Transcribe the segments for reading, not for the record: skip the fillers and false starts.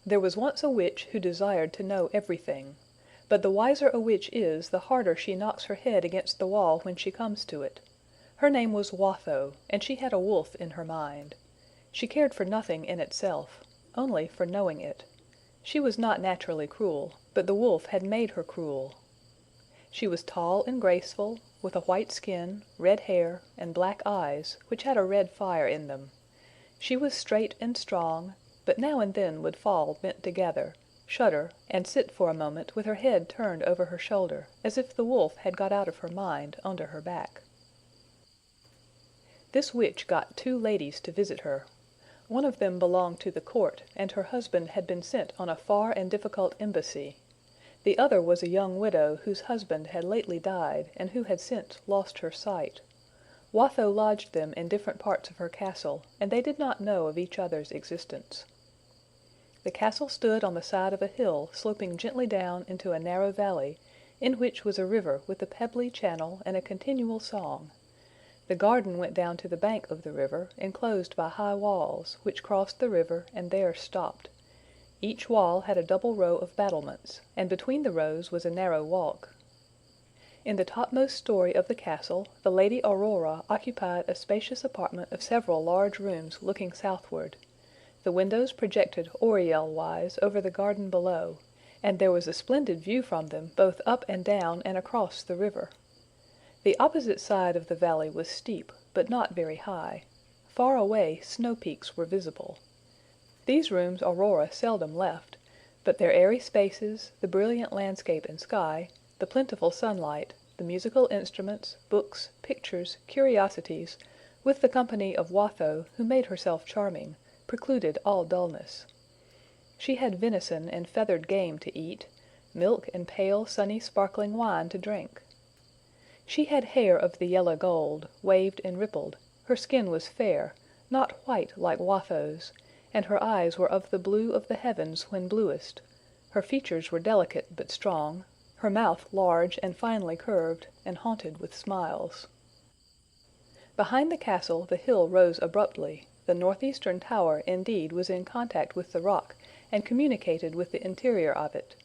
There was once a witch who desired to know everything. But the wiser a witch is, the harder she knocks her head against the wall when she comes to it. Her name was Watho, and she had a wolf in her mind. She cared for nothing in itself, only for knowing it. She was not naturally cruel, but the wolf had made her cruel. She was tall and graceful, with a white skin, red hair, and black eyes, which had a red fire in them. She was straight and strong, but now and then would fall bent together, shudder, and sit for a moment with her head turned over her shoulder, as if the wolf had got out of her mind onto her back. This witch got two ladies to visit her. One of them belonged to the court, and her husband had been sent on a far and difficult embassy. The other was a young widow whose husband had lately died, and who had since lost her sight. Watho lodged them in different parts of her castle, and they did not know of each other's existence. The castle stood on the side of a hill sloping gently down into a narrow valley, in which was a river with a pebbly channel and a continual song. The garden went down to the bank of the river, enclosed by high walls, which crossed the river and there stopped. Each wall had a double row of battlements, and between the rows was a narrow walk. In the topmost story of the castle, the Lady Aurora occupied a spacious apartment of several large rooms looking southward. The windows projected oriel-wise over the garden below, and there was a splendid view from them both up and down and across the river. The opposite side of the valley was steep, but not very high. Far away snow peaks were visible. These rooms Aurora seldom left, but their airy spaces, the brilliant landscape and sky, the plentiful sunlight, the musical instruments, books, pictures, curiosities, with the company of Watho, who made herself charming, precluded all dullness. She had venison and feathered game to eat, milk and pale, sunny, sparkling wine to drink. She had hair of the yellow gold, waved and rippled, her skin was fair, not white like Watho's, and her eyes were of the blue of the heavens when bluest. Her features were delicate but strong, her mouth large and finely curved, and haunted with smiles. Behind the castle the hill rose abruptly. The northeastern tower, indeed, was in contact with the rock, and communicated with the interior of it.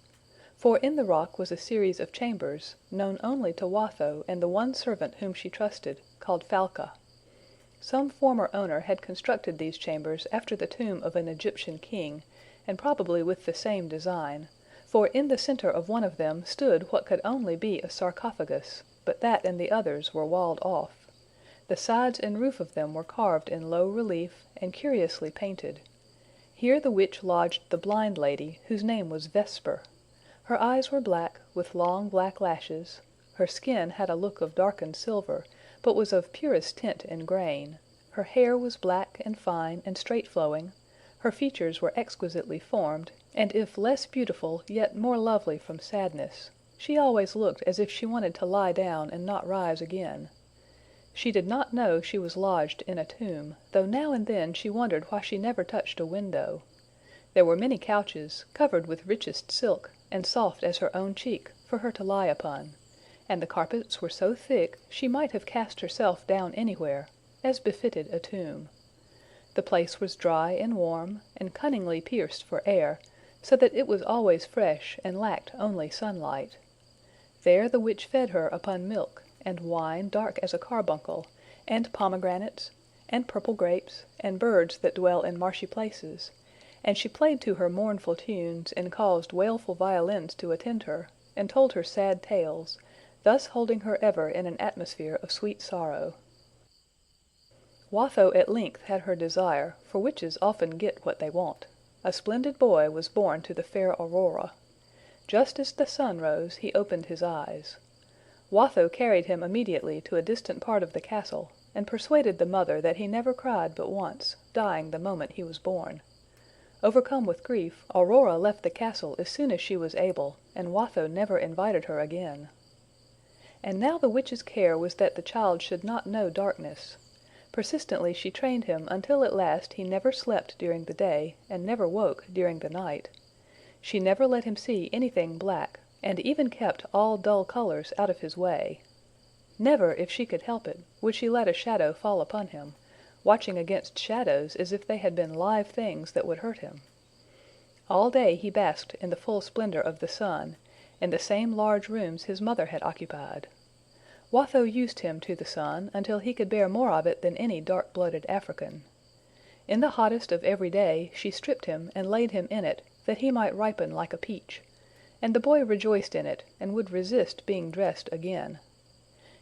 For in the rock was a series of chambers, known only to Watho and the one servant whom she trusted, called Falca. Some former owner had constructed these chambers after the tomb of an Egyptian king, and probably with the same design, for in the center of one of them stood what could only be a sarcophagus, but that and the others were walled off. The sides and roof of them were carved in low relief, and curiously painted. Here the witch lodged the blind lady, whose name was Vesper. Her eyes were black, with long black lashes, her skin had a look of darkened silver, but was of purest tint and grain, her hair was black and fine and straight-flowing, her features were exquisitely formed, and if less beautiful, yet more lovely from sadness. She always looked as if she wanted to lie down and not rise again. She did not know she was lodged in a tomb, though now and then she wondered why she never touched a window. There were many couches, covered with richest silk, and soft as her own cheek, for her to lie upon, and the carpets were so thick she might have cast herself down anywhere, as befitted a tomb. The place was dry and warm, and cunningly pierced for air, so that it was always fresh and lacked only sunlight. There the witch fed her upon milk, and wine dark as a carbuncle, and pomegranates, and purple grapes, and birds that dwell in marshy places, and she played to her mournful tunes, and caused wailful violins to attend her, and told her sad tales, thus holding her ever in an atmosphere of sweet sorrow. Watho at length had her desire, for witches often get what they want. A splendid boy was born to the fair Aurora. Just as the sun rose, he opened his eyes. Watho carried him immediately to a distant part of the castle, and persuaded the mother that he never cried but once, dying the moment he was born. Overcome with grief, Aurora left the castle as soon as she was able, and Watho never invited her again. And now the witch's care was that the child should not know darkness. Persistently she trained him until at last he never slept during the day, and never woke during the night. She never let him see anything black, and even kept all dull colors out of his way. Never, if she could help it, would she let a shadow fall upon him, watching against shadows as if they had been live things that would hurt him. All day he basked in the full splendor of the sun, in the same large rooms his mother had occupied. Watho used him to the sun until he could bear more of it than any dark-blooded African. In the hottest of every day she stripped him and laid him in it, that he might ripen like a peach, and the boy rejoiced in it, and would resist being dressed again.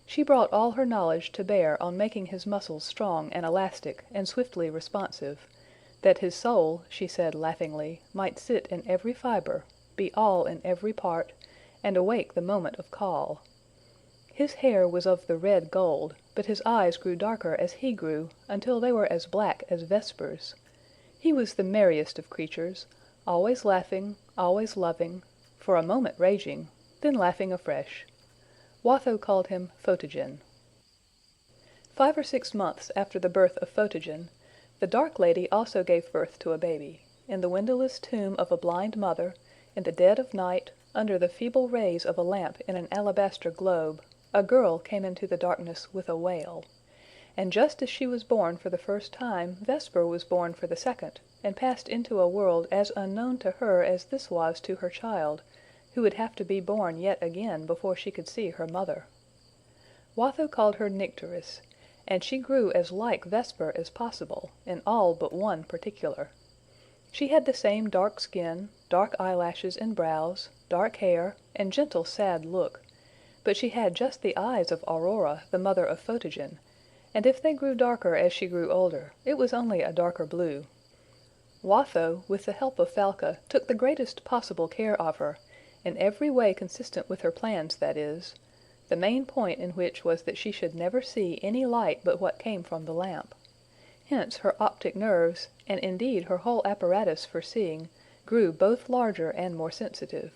She brought all her knowledge to bear on making his muscles strong and elastic and swiftly responsive, that his soul, she said laughingly, might sit in every fiber, be all in every part, and awake the moment of call. His hair was of the red gold, but his eyes grew darker as he grew, until they were as black as Vesper's. He was the merriest of creatures, always laughing, always loving, for a moment raging, then laughing afresh. Watho called him Photogen. 5 or 6 months after the birth of Photogen, the dark lady also gave birth to a baby, in the windowless tomb of a blind mother, in the dead of night, under the feeble rays of a lamp in an alabaster globe. A girl came into the darkness with a wail. And just as she was born for the first time, Vesper was born for the second, and passed into a world as unknown to her as this was to her child, who would have to be born yet again before she could see her mother. Watho called her Nycteris, and she grew as like Vesper as possible, in all but one particular. She had the same dark skin, dark eyelashes and brows, dark hair, and gentle sad look, but she had just the eyes of Aurora, the mother of Photogen, and if they grew darker as she grew older, it was only a darker blue. Watho, with the help of Falca, took the greatest possible care of her, in every way consistent with her plans, that is, the main point in which was that she should never see any light but what came from the lamp. Hence her optic nerves, and indeed her whole apparatus for seeing, grew both larger and more sensitive.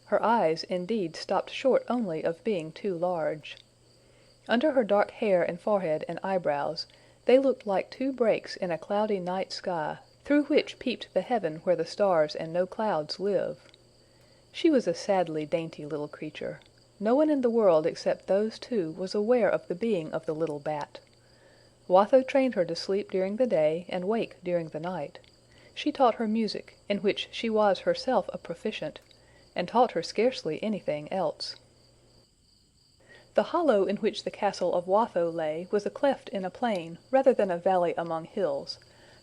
Her eyes, indeed, stopped short only of being too large. Under her dark hair and forehead and eyebrows, they looked like 2 breaks in a cloudy night sky, through which peeped the heaven where the stars and no clouds live. She was a sadly dainty little creature. No one in the world except those 2 was aware of the being of the little bat. Watho trained her to sleep during the day and wake during the night. She taught her music, in which she was herself a proficient, and taught her scarcely anything else. The hollow in which the castle of Watho lay was a cleft in a plain rather than a valley among hills,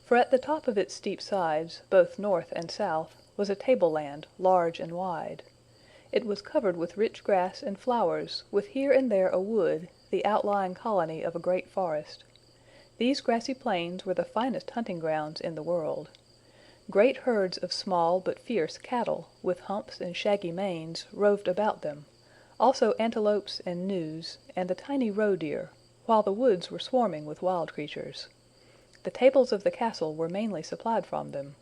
for at the top of its steep sides, both north and south, was a tableland, large and wide. It was covered with rich grass and flowers, with here and there a wood, the outlying colony of a great forest. These grassy plains were the finest hunting grounds in the world. Great herds of small but fierce cattle, with humps and shaggy manes, roved about them, also antelopes and gnus, and the tiny roe deer, while the woods were swarming with wild creatures. The tables of the castle were mainly supplied from them.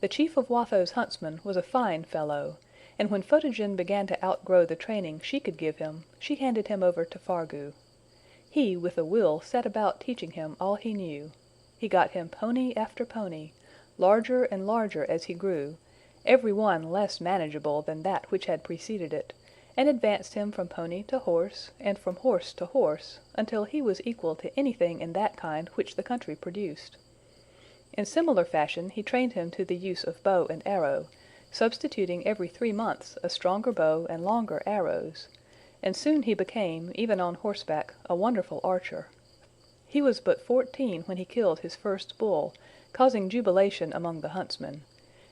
The chief of Watho's huntsmen was a fine fellow, and when Photogen began to outgrow the training she could give him, she handed him over to Fargu. He, with a will, set about teaching him all he knew. He got him pony after pony, larger and larger as he grew, every one less manageable than that which had preceded it, and advanced him from pony to horse, and from horse to horse, until he was equal to anything in that kind which the country produced. In similar fashion he trained him to the use of bow and arrow, substituting every 3 months a stronger bow and longer arrows, and soon he became, even on horseback, a wonderful archer. He was but 14 when he killed his first bull, causing jubilation among the huntsmen,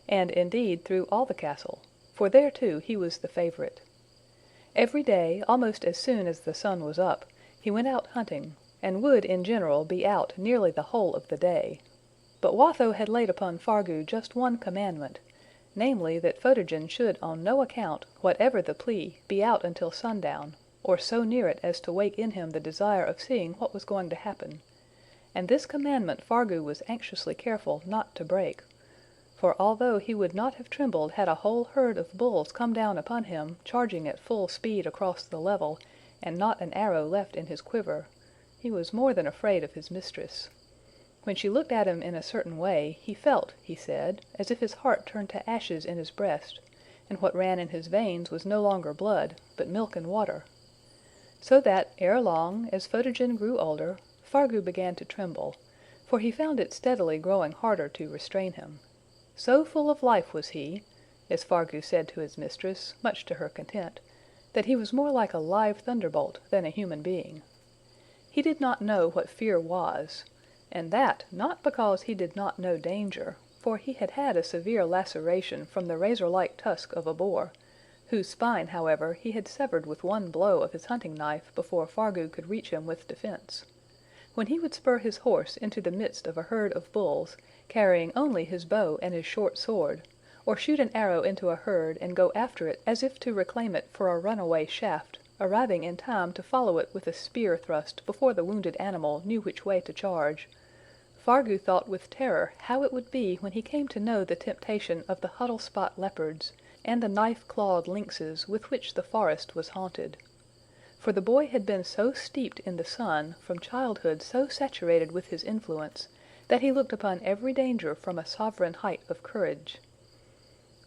and indeed through all the castle, for there too he was the favorite. Every day, almost as soon as the sun was up, he went out hunting, and would in general be out nearly the whole of the day. But Watho had laid upon Fargu just one commandment, namely that Photogen should on no account, whatever the plea, be out until sundown, or so near it as to wake in him the desire of seeing what was going to happen. And this commandment Fargu was anxiously careful not to break, for although he would not have trembled had a whole herd of bulls come down upon him, charging at full speed across the level, and not an arrow left in his quiver, he was more than afraid of his mistress. When she looked at him in a certain way, he felt, he said, as if his heart turned to ashes in his breast, and what ran in his veins was no longer blood, but milk and water. So that, ere long, as Photogen grew older, Fargu began to tremble, for he found it steadily growing harder to restrain him. So full of life was he, as Fargu said to his mistress, much to her content, that he was more like a live thunderbolt than a human being. He did not know what fear was, and that not because he did not know danger, for he had had a severe laceration from the razor-like tusk of a boar, whose spine, however, he had severed with one blow of his hunting knife before Fargu could reach him with defense. When he would spur his horse into the midst of a herd of bulls, carrying only his bow and his short sword, or shoot an arrow into a herd and go after it as if to reclaim it for a runaway shaft, arriving in time to follow it with a spear thrust before the wounded animal knew which way to charge, Fargu thought with terror how it would be when he came to know the temptation of the huddle-spot leopards and the knife-clawed lynxes with which the forest was haunted. For the boy had been so steeped in the sun, from childhood so saturated with his influence, that he looked upon every danger from a sovereign height of courage.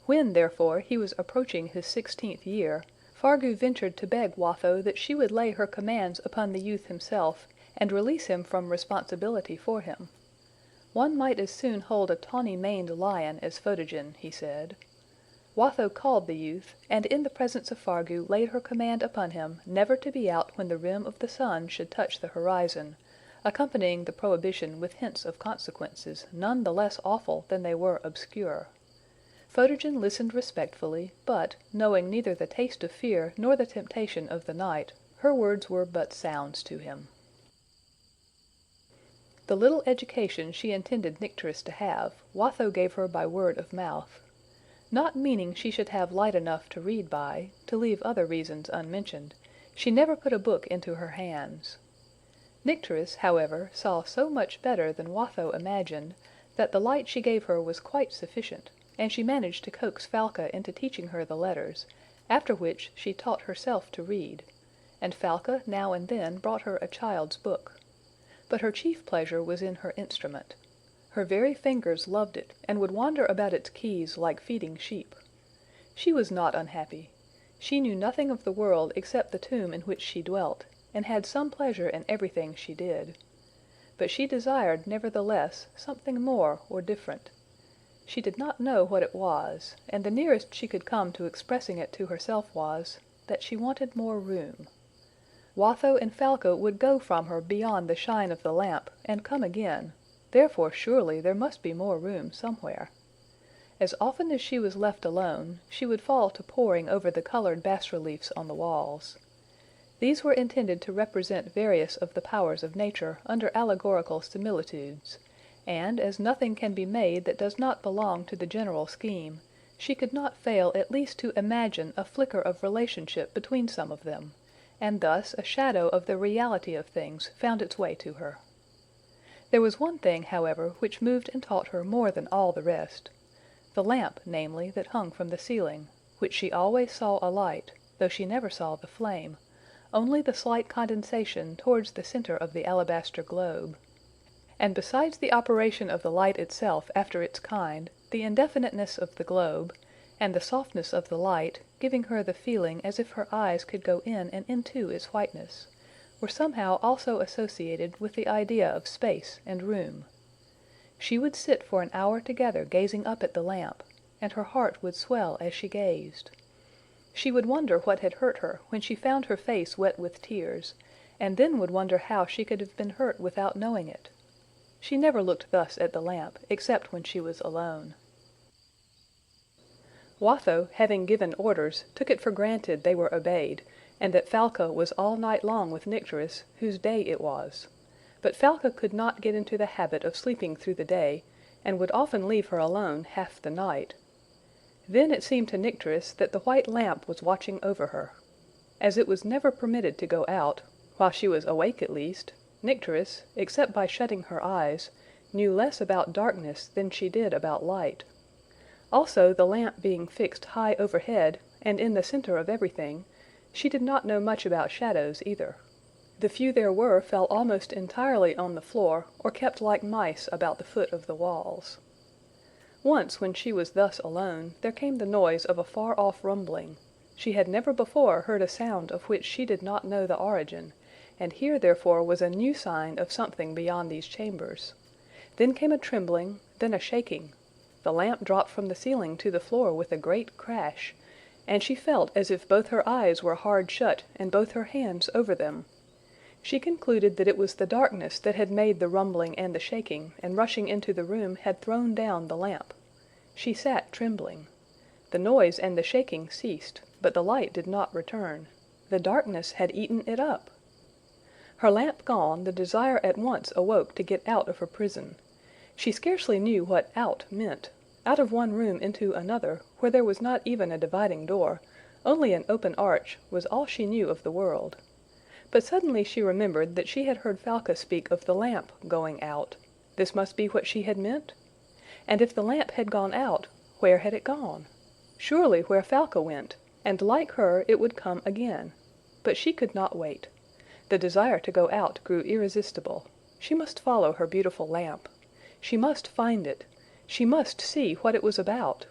When, therefore, he was approaching his 16th year, Fargu ventured to beg Watho that she would lay her commands upon the youth himself, and release him from responsibility for him. One might as soon hold a tawny-maned lion as Photogen, he said. Watho called the youth, and in the presence of Fargu laid her command upon him never to be out when the rim of the sun should touch the horizon, accompanying the prohibition with hints of consequences none the less awful than they were obscure. Photogen listened respectfully, but, knowing neither the taste of fear nor the temptation of the night, her words were but sounds to him. The little education she intended Nycteris to have, Watho gave her by word of mouth. Not meaning she should have light enough to read by, to leave other reasons unmentioned, she never put a book into her hands. Nycteris, however, saw so much better than Watho imagined, that the light she gave her was quite sufficient, and she managed to coax Falca into teaching her the letters, after which she taught herself to read, and Falca now and then brought her a child's book. But her chief pleasure was in her instrument. Her very fingers loved it, and would wander about its keys like feeding sheep. She was not unhappy. She knew nothing of the world except the tomb in which she dwelt, and had some pleasure in everything she did. But she desired, nevertheless, something more or different. She did not know what it was, and the nearest she could come to expressing it to herself was, that she wanted more room. Watho and Falca would go from her beyond the shine of the lamp, and come again. Therefore surely there must be more room somewhere. As often as she was left alone, she would fall to poring over the colored bas-reliefs on the walls. These were intended to represent various of the powers of nature under allegorical similitudes, and as nothing can be made that does not belong to the general scheme, she could not fail at least to imagine a flicker of relationship between some of them, and thus a shadow of the reality of things found its way to her. There was one thing, however, which moved and taught her more than all the rest. The lamp, namely, that hung from the ceiling, which she always saw alight, though she never saw the flame, only the slight condensation towards the center of the alabaster globe. And besides the operation of the light itself after its kind, the indefiniteness of the globe, and the softness of the light, giving her the feeling as if her eyes could go in and into its whiteness, were somehow also associated with the idea of space and room. She would sit for an hour together gazing up at the lamp, and her heart would swell as she gazed. She would wonder what had hurt her when she found her face wet with tears, and then would wonder how she could have been hurt without knowing it. She never looked thus at the lamp, except when she was alone. Watho, having given orders, took it for granted they were obeyed, and that Falca was all night long with Nycteris, whose day it was. But Falca could not get into the habit of sleeping through the day, and would often leave her alone half the night. Then it seemed to Nycteris that the white lamp was watching over her. As it was never permitted to go out, while she was awake at least, Nycteris, except by shutting her eyes, knew less about darkness than she did about light. Also, the lamp being fixed high overhead, and in the center of everything, she did not know much about shadows either. The few there were fell almost entirely on the floor, or kept like mice about the foot of the walls. Once, when she was thus alone, there came the noise of a far-off rumbling. She had never before heard a sound of which she did not know the origin, and here therefore was a new sign of something beyond these chambers. Then came a trembling, then a shaking. the lamp dropped from the ceiling to the floor with a great crash, and she felt as if both her eyes were hard shut and both her hands over them. She concluded that it was the darkness that had made the rumbling and the shaking, and rushing into the room had thrown down the lamp. She sat trembling. The noise and the shaking ceased, but the light did not return. The darkness had eaten it up. Her lamp gone, the desire at once awoke to get out of her prison. She scarcely knew what out meant. Out of one room into another, where there was not even a dividing door, only an open arch, was all she knew of the world. But suddenly she remembered that she had heard Falca speak of the lamp going out. This must be what she had meant? And if the lamp had gone out, where had it gone? Surely where Falca went, and like her it would come again. But she could not wait. The desire to go out grew irresistible. She must follow her beautiful lamp. She must find it. She must see what it was about.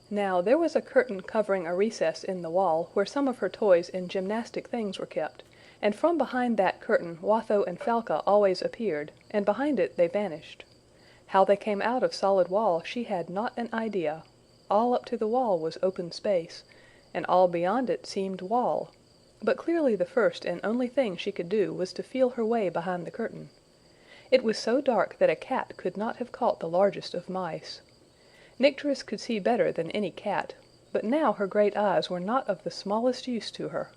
Now there was a curtain covering a recess in the wall where some of her toys and gymnastic things were kept, and from behind that curtain Watho and Falca always appeared, and behind it they vanished. How they came out of solid wall she had not an idea. All up to the wall was open space, and all beyond it seemed wall. But clearly the first and only thing she could do was to feel her way behind the curtain. It was so dark that a cat could not have caught the largest of mice. Nycteris could see better than any cat, but now her great eyes were not of the smallest use to her.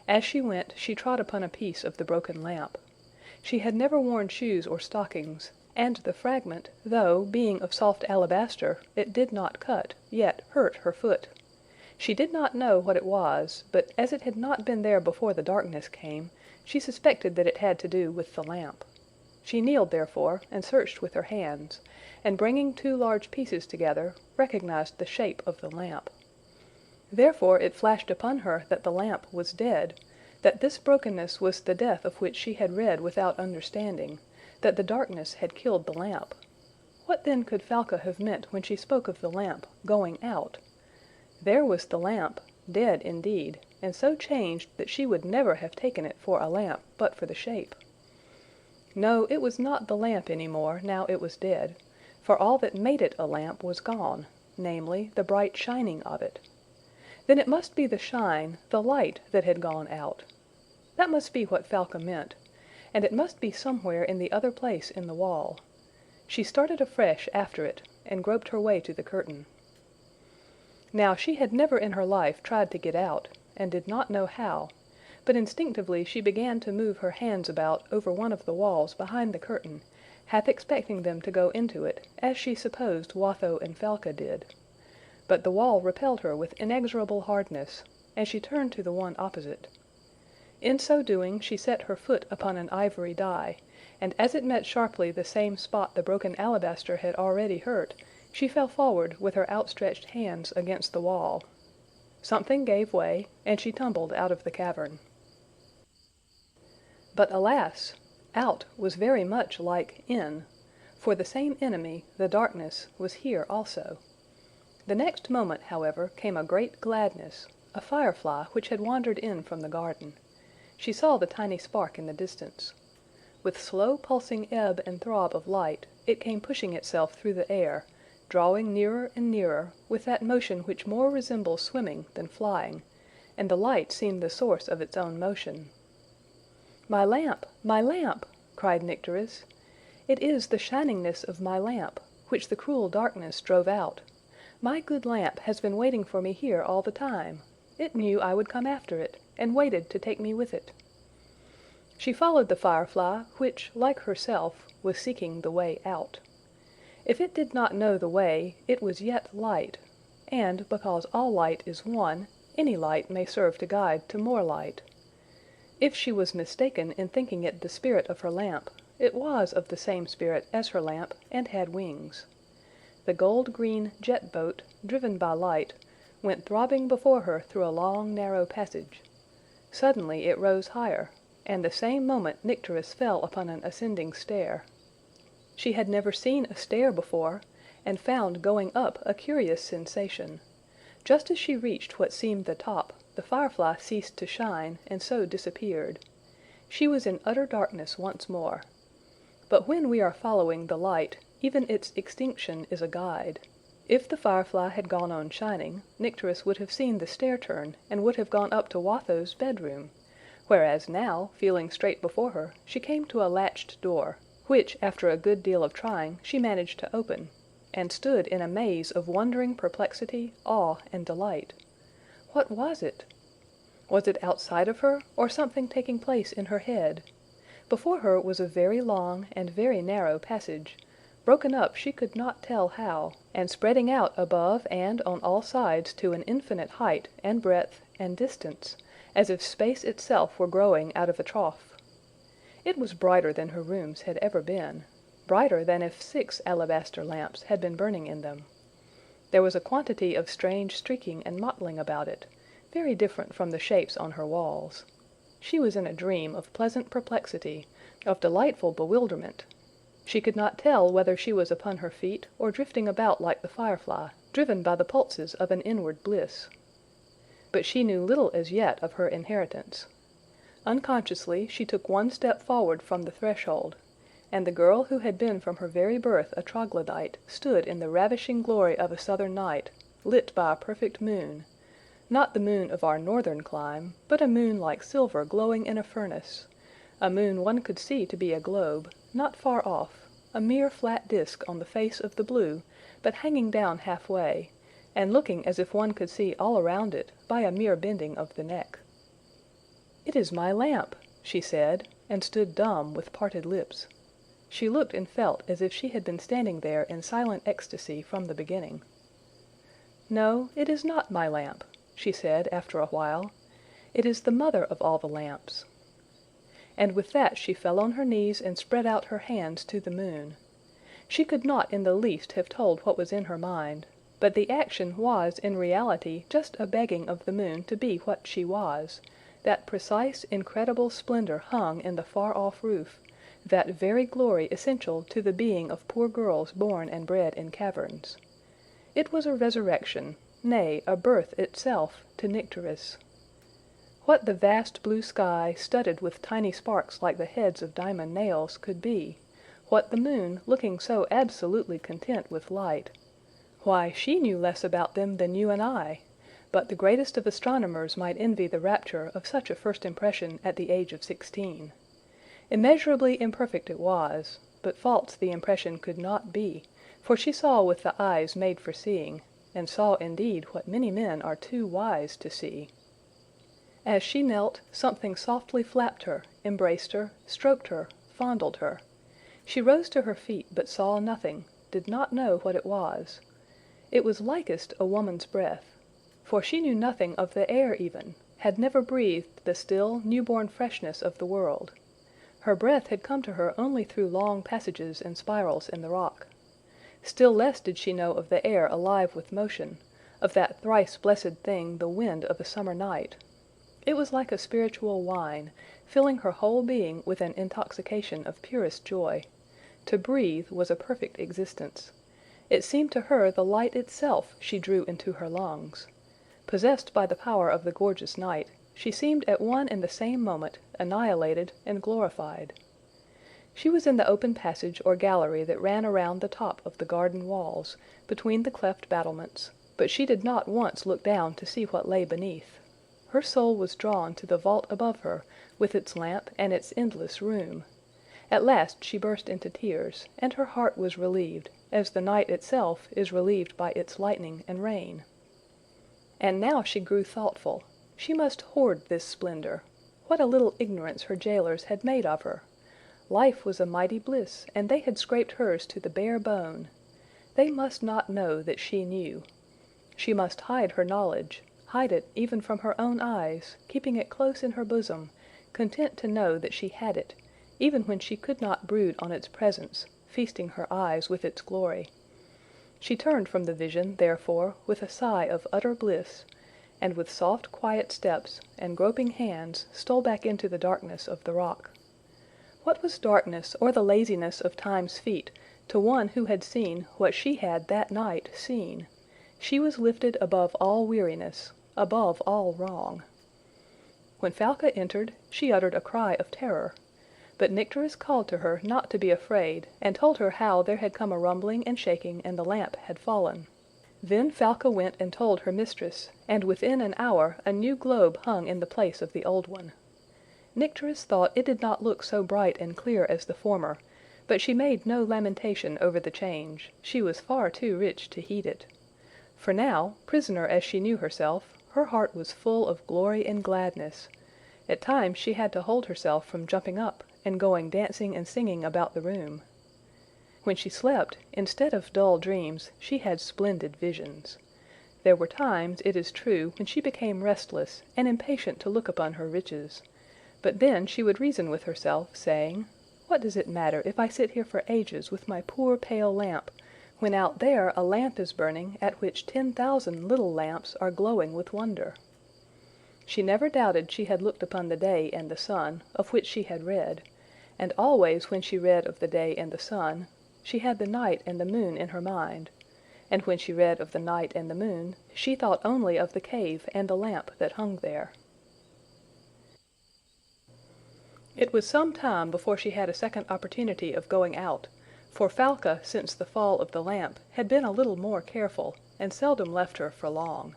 As she went, she trod upon a piece of the broken lamp. She had never worn shoes or stockings, and the fragment, though, being of soft alabaster, it did not cut, yet hurt her foot. She did not know what it was, but as it had not been there before the darkness came, she suspected that it had to do with the lamp. She kneeled, therefore, and searched with her hands, and bringing two large pieces together, recognized the shape of the lamp. Therefore it flashed upon her that the lamp was dead, that this brokenness was the death of which she had read without understanding, that the darkness had killed the lamp. What then could Falca have meant when she spoke of the lamp going out? There was the lamp, dead indeed, and so changed that she would never have taken it for a lamp but for the shape. No, it was not the lamp any more, now it was dead, for all that made it a lamp was gone, namely, the bright shining of it. Then it must be the shine, the light, that had gone out. That must be what Falca meant, and it must be somewhere in the other place in the wall. She started afresh after it, and groped her way to the curtain. Now she had never in her life tried to get out, and did not know how, but instinctively she began to move her hands about over one of the walls behind the curtain, half expecting them to go into it, as she supposed Watho and Falca did. But the wall repelled her with inexorable hardness, and she turned to the one opposite. In so doing she set her foot upon an ivory die, and as it met sharply the same spot the broken alabaster had already hurt, she fell forward with her outstretched hands against the wall. Something gave way, and she tumbled out of the cavern. But alas! Out was very much like in, for the same enemy, the darkness, was here also. The next moment, however, came a great gladness, a firefly which had wandered in from the garden. She saw the tiny spark in the distance. With slow pulsing ebb and throb of light, it came pushing itself through the air, drawing nearer and nearer, with that motion which more resembles swimming than flying, and the light seemed the source of its own motion. "My lamp! My lamp!" cried Nycteris. "It is the shiningness of my lamp, which the cruel darkness drove out. My good lamp has been waiting for me here all the time. It knew I would come after it, and waited to take me with it." She followed the firefly, which, like herself, was seeking the way out. If it did not know the way, it was yet light, and, because all light is one, any light may serve to guide to more light. If she was mistaken in thinking it the spirit of her lamp, it was of the same spirit as her lamp, and had wings. The gold-green jet boat, driven by light, went throbbing before her through a long, narrow passage. Suddenly it rose higher, and the same moment Nycteris fell upon an ascending stair. She had never seen a stair before, and found going up a curious sensation. Just as she reached what seemed the top, the firefly ceased to shine, and so disappeared. She was in utter darkness once more. But when we are following the light, even its extinction is a guide. If the firefly had gone on shining, Nycteris would have seen the stair turn, and would have gone up to Watho's bedroom, whereas now, feeling straight before her, she came to a latched door, which after a good deal of trying she managed to open, and stood in a maze of wondering perplexity, awe, and delight. What was it? Was it outside of her, or something taking place in her head? Before her was a very long and very narrow passage, broken up she could not tell how, and spreading out above and on all sides to an infinite height and breadth and distance, as if space itself were growing out of a trough. It was brighter than her rooms had ever been, brighter than if 6 alabaster lamps had been burning in them. There was a quantity of strange streaking and mottling about it, very different from the shapes on her walls. She was in a dream of pleasant perplexity, of delightful bewilderment. She could not tell whether she was upon her feet or drifting about like the firefly, driven by the pulses of an inward bliss. But she knew little as yet of her inheritance. Unconsciously she took one step forward from the threshold, and the girl who had been from her very birth a troglodyte stood in the ravishing glory of a southern night, lit by a perfect moon, not the moon of our northern clime, but a moon like silver glowing in a furnace, a moon one could see to be a globe, not far off, a mere flat disk on the face of the blue, but hanging down halfway, and looking as if one could see all around it by a mere bending of the neck. "It is my lamp," she said, and stood dumb with parted lips. She looked and felt as if she had been standing there in silent ecstasy from the beginning. "No, it is not my lamp," she said after a while. "It is the mother of all the lamps." And with that she fell on her knees and spread out her hands to the moon. She could not in the least have told what was in her mind, but the action was in reality just a begging of the moon to be what she was, that precise, incredible splendor hung in the far-off roof, that very glory essential to the being of poor girls born and bred in caverns. It was a resurrection, nay, a birth itself, to Nycteris. What the vast blue sky, studded with tiny sparks like the heads of diamond nails, could be, what the moon, looking so absolutely content with light, why, she knew less about them than you and I, but the greatest of astronomers might envy the rapture of such a first impression at the age of 16. Immeasurably imperfect it was, but false the impression could not be, for she saw with the eyes made for seeing, and saw indeed what many men are too wise to see. As she knelt, something softly flapped her, embraced her, stroked her, fondled her. She rose to her feet, but saw nothing, did not know what it was. It was likest a woman's breath, for she knew nothing of the air even, had never breathed the still, newborn freshness of the world. Her breath had come to her only through long passages and spirals in the rock. Still less did she know of the air alive with motion, of that thrice blessed thing, the wind of a summer night. It was like a spiritual wine, filling her whole being with an intoxication of purest joy. To breathe was a perfect existence. It seemed to her the light itself she drew into her lungs. Possessed by the power of the gorgeous night, she seemed at one and the same moment annihilated and glorified. She was in the open passage or gallery that ran around the top of the garden walls, between the cleft battlements, but she did not once look down to see what lay beneath. Her soul was drawn to the vault above her, with its lamp and its endless room. At last she burst into tears, and her heart was relieved, as the night itself is relieved by its lightning and rain. And now she grew thoughtful. She must hoard this splendor. What a little ignorance her jailers had made of her! Life was a mighty bliss, and they had scraped hers to the bare bone. They must not know that she knew. She must hide her knowledge, hide it even from her own eyes, keeping it close in her bosom, content to know that she had it, even when she could not brood on its presence, feasting her eyes with its glory. She turned from the vision, therefore, with a sigh of utter bliss, and with soft, quiet steps and groping hands stole back into the darkness of the rock. What was darkness or the laziness of Time's feet to one who had seen what she had that night seen? She was lifted above all weariness, above all wrong. When Falca entered, she uttered a cry of terror, but Nycteris called to her not to be afraid, and told her how there had come a rumbling and shaking and the lamp had fallen. Then Falca went and told her mistress, and within an hour a new globe hung in the place of the old one. Nycteris thought it did not look so bright and clear as the former, but she made no lamentation over the change; she was far too rich to heed it. For now, prisoner as she knew herself, her heart was full of glory and gladness. At times she had to hold herself from jumping up, and going dancing and singing about the room. When she slept, instead of dull dreams, she had splendid visions. There were times, it is true, when she became restless, and impatient to look upon her riches. But then she would reason with herself, saying, "What does it matter if I sit here for ages with my poor pale lamp, when out there a lamp is burning at which 10,000 little lamps are glowing with wonder?" She never doubted she had looked upon the day and the sun, of which she had read, and always when she read of the day and the sun, she had the night and the moon in her mind, and when she read of the night and the moon, she thought only of the cave and the lamp that hung there. It was some time before she had a second opportunity of going out, for Falca, since the fall of the lamp, had been a little more careful, and seldom left her for long.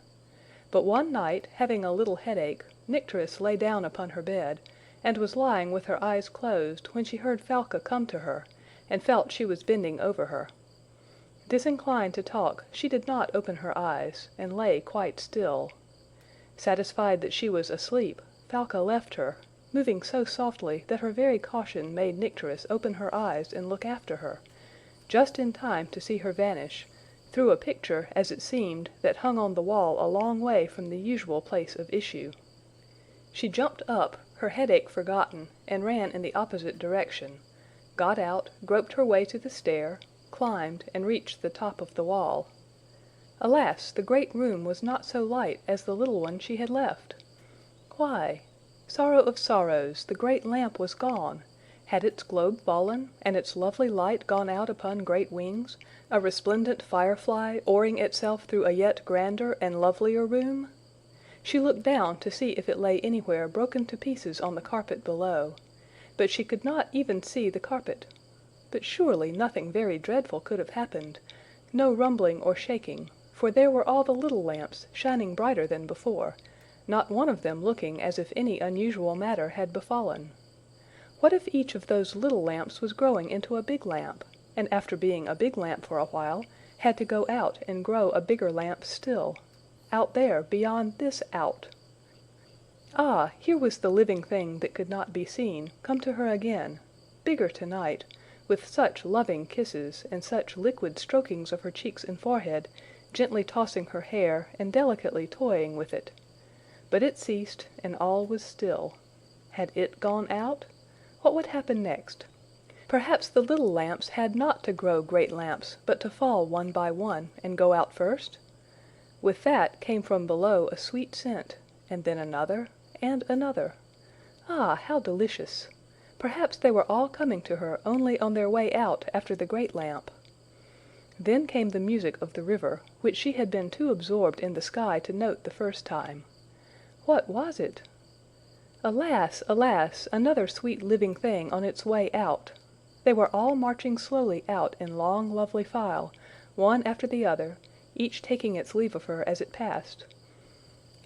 But one night, having a little headache, Nycteris lay down upon her bed, and was lying with her eyes closed when she heard Falca come to her, and felt she was bending over her. Disinclined to talk, she did not open her eyes, and lay quite still. Satisfied that she was asleep, Falca left her, moving so softly that her very caution made Nycteris open her eyes and look after her, just in time to see her vanish, through a picture, as it seemed, that hung on the wall a long way from the usual place of issue. She jumped up, her headache forgotten, and ran in the opposite direction, got out, groped her way to the stair, climbed, and reached the top of the wall. Alas, the great room was not so light as the little one she had left! Why? Sorrow of sorrows, the great lamp was gone! Had its globe fallen, and its lovely light gone out upon great wings, a resplendent firefly oaring itself through a yet grander and lovelier room? She looked down to see if it lay anywhere broken to pieces on the carpet below, but she could not even see the carpet. But surely nothing very dreadful could have happened, no rumbling or shaking, for there were all the little lamps, shining brighter than before, not one of them looking as if any unusual matter had befallen. What if each of those little lamps was growing into a big lamp, and after being a big lamp for a while, had to go out and grow a bigger lamp still, out there beyond this out? Ah, here was the living thing that could not be seen, come to her again, bigger tonight, with such loving kisses, and such liquid strokings of her cheeks and forehead, gently tossing her hair, and delicately toying with it. But it ceased, and all was still. Had it gone out? What would happen next? Perhaps the little lamps had not to grow great lamps, but to fall one by one, and go out first? With that came from below a sweet scent, and then another, and another. Ah, how delicious! Perhaps they were all coming to her only on their way out after the great lamp. Then came the music of the river, which she had been too absorbed in the sky to note the first time. What was it? Alas, alas, another sweet living thing on its way out! They were all marching slowly out in long lovely file, one after the other, each taking its leave of her as it passed.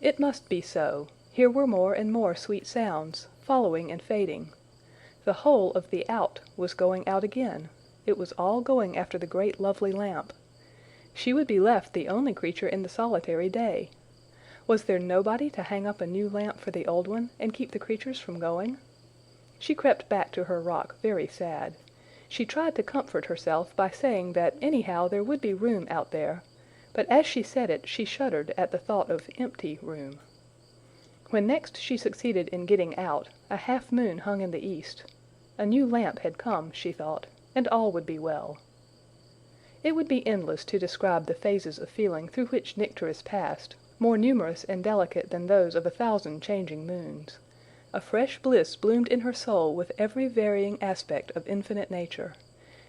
It must be so. Here were more and more sweet sounds, following and fading. The whole of the out was going out again. It was all going after the great lovely lamp. She would be left the only creature in the solitary day. Was there nobody to hang up a new lamp for the old one, and keep the creatures from going? She crept back to her rock very sad. She tried to comfort herself by saying that anyhow there would be room out there, but as she said it she shuddered at the thought of empty room. When next she succeeded in getting out, a half-moon hung in the east. A new lamp had come, she thought, and all would be well. It would be endless to describe the phases of feeling through which Nycteris passed, more numerous and delicate than those of 1,000 changing moons. A fresh bliss bloomed in her soul with every varying aspect of infinite nature.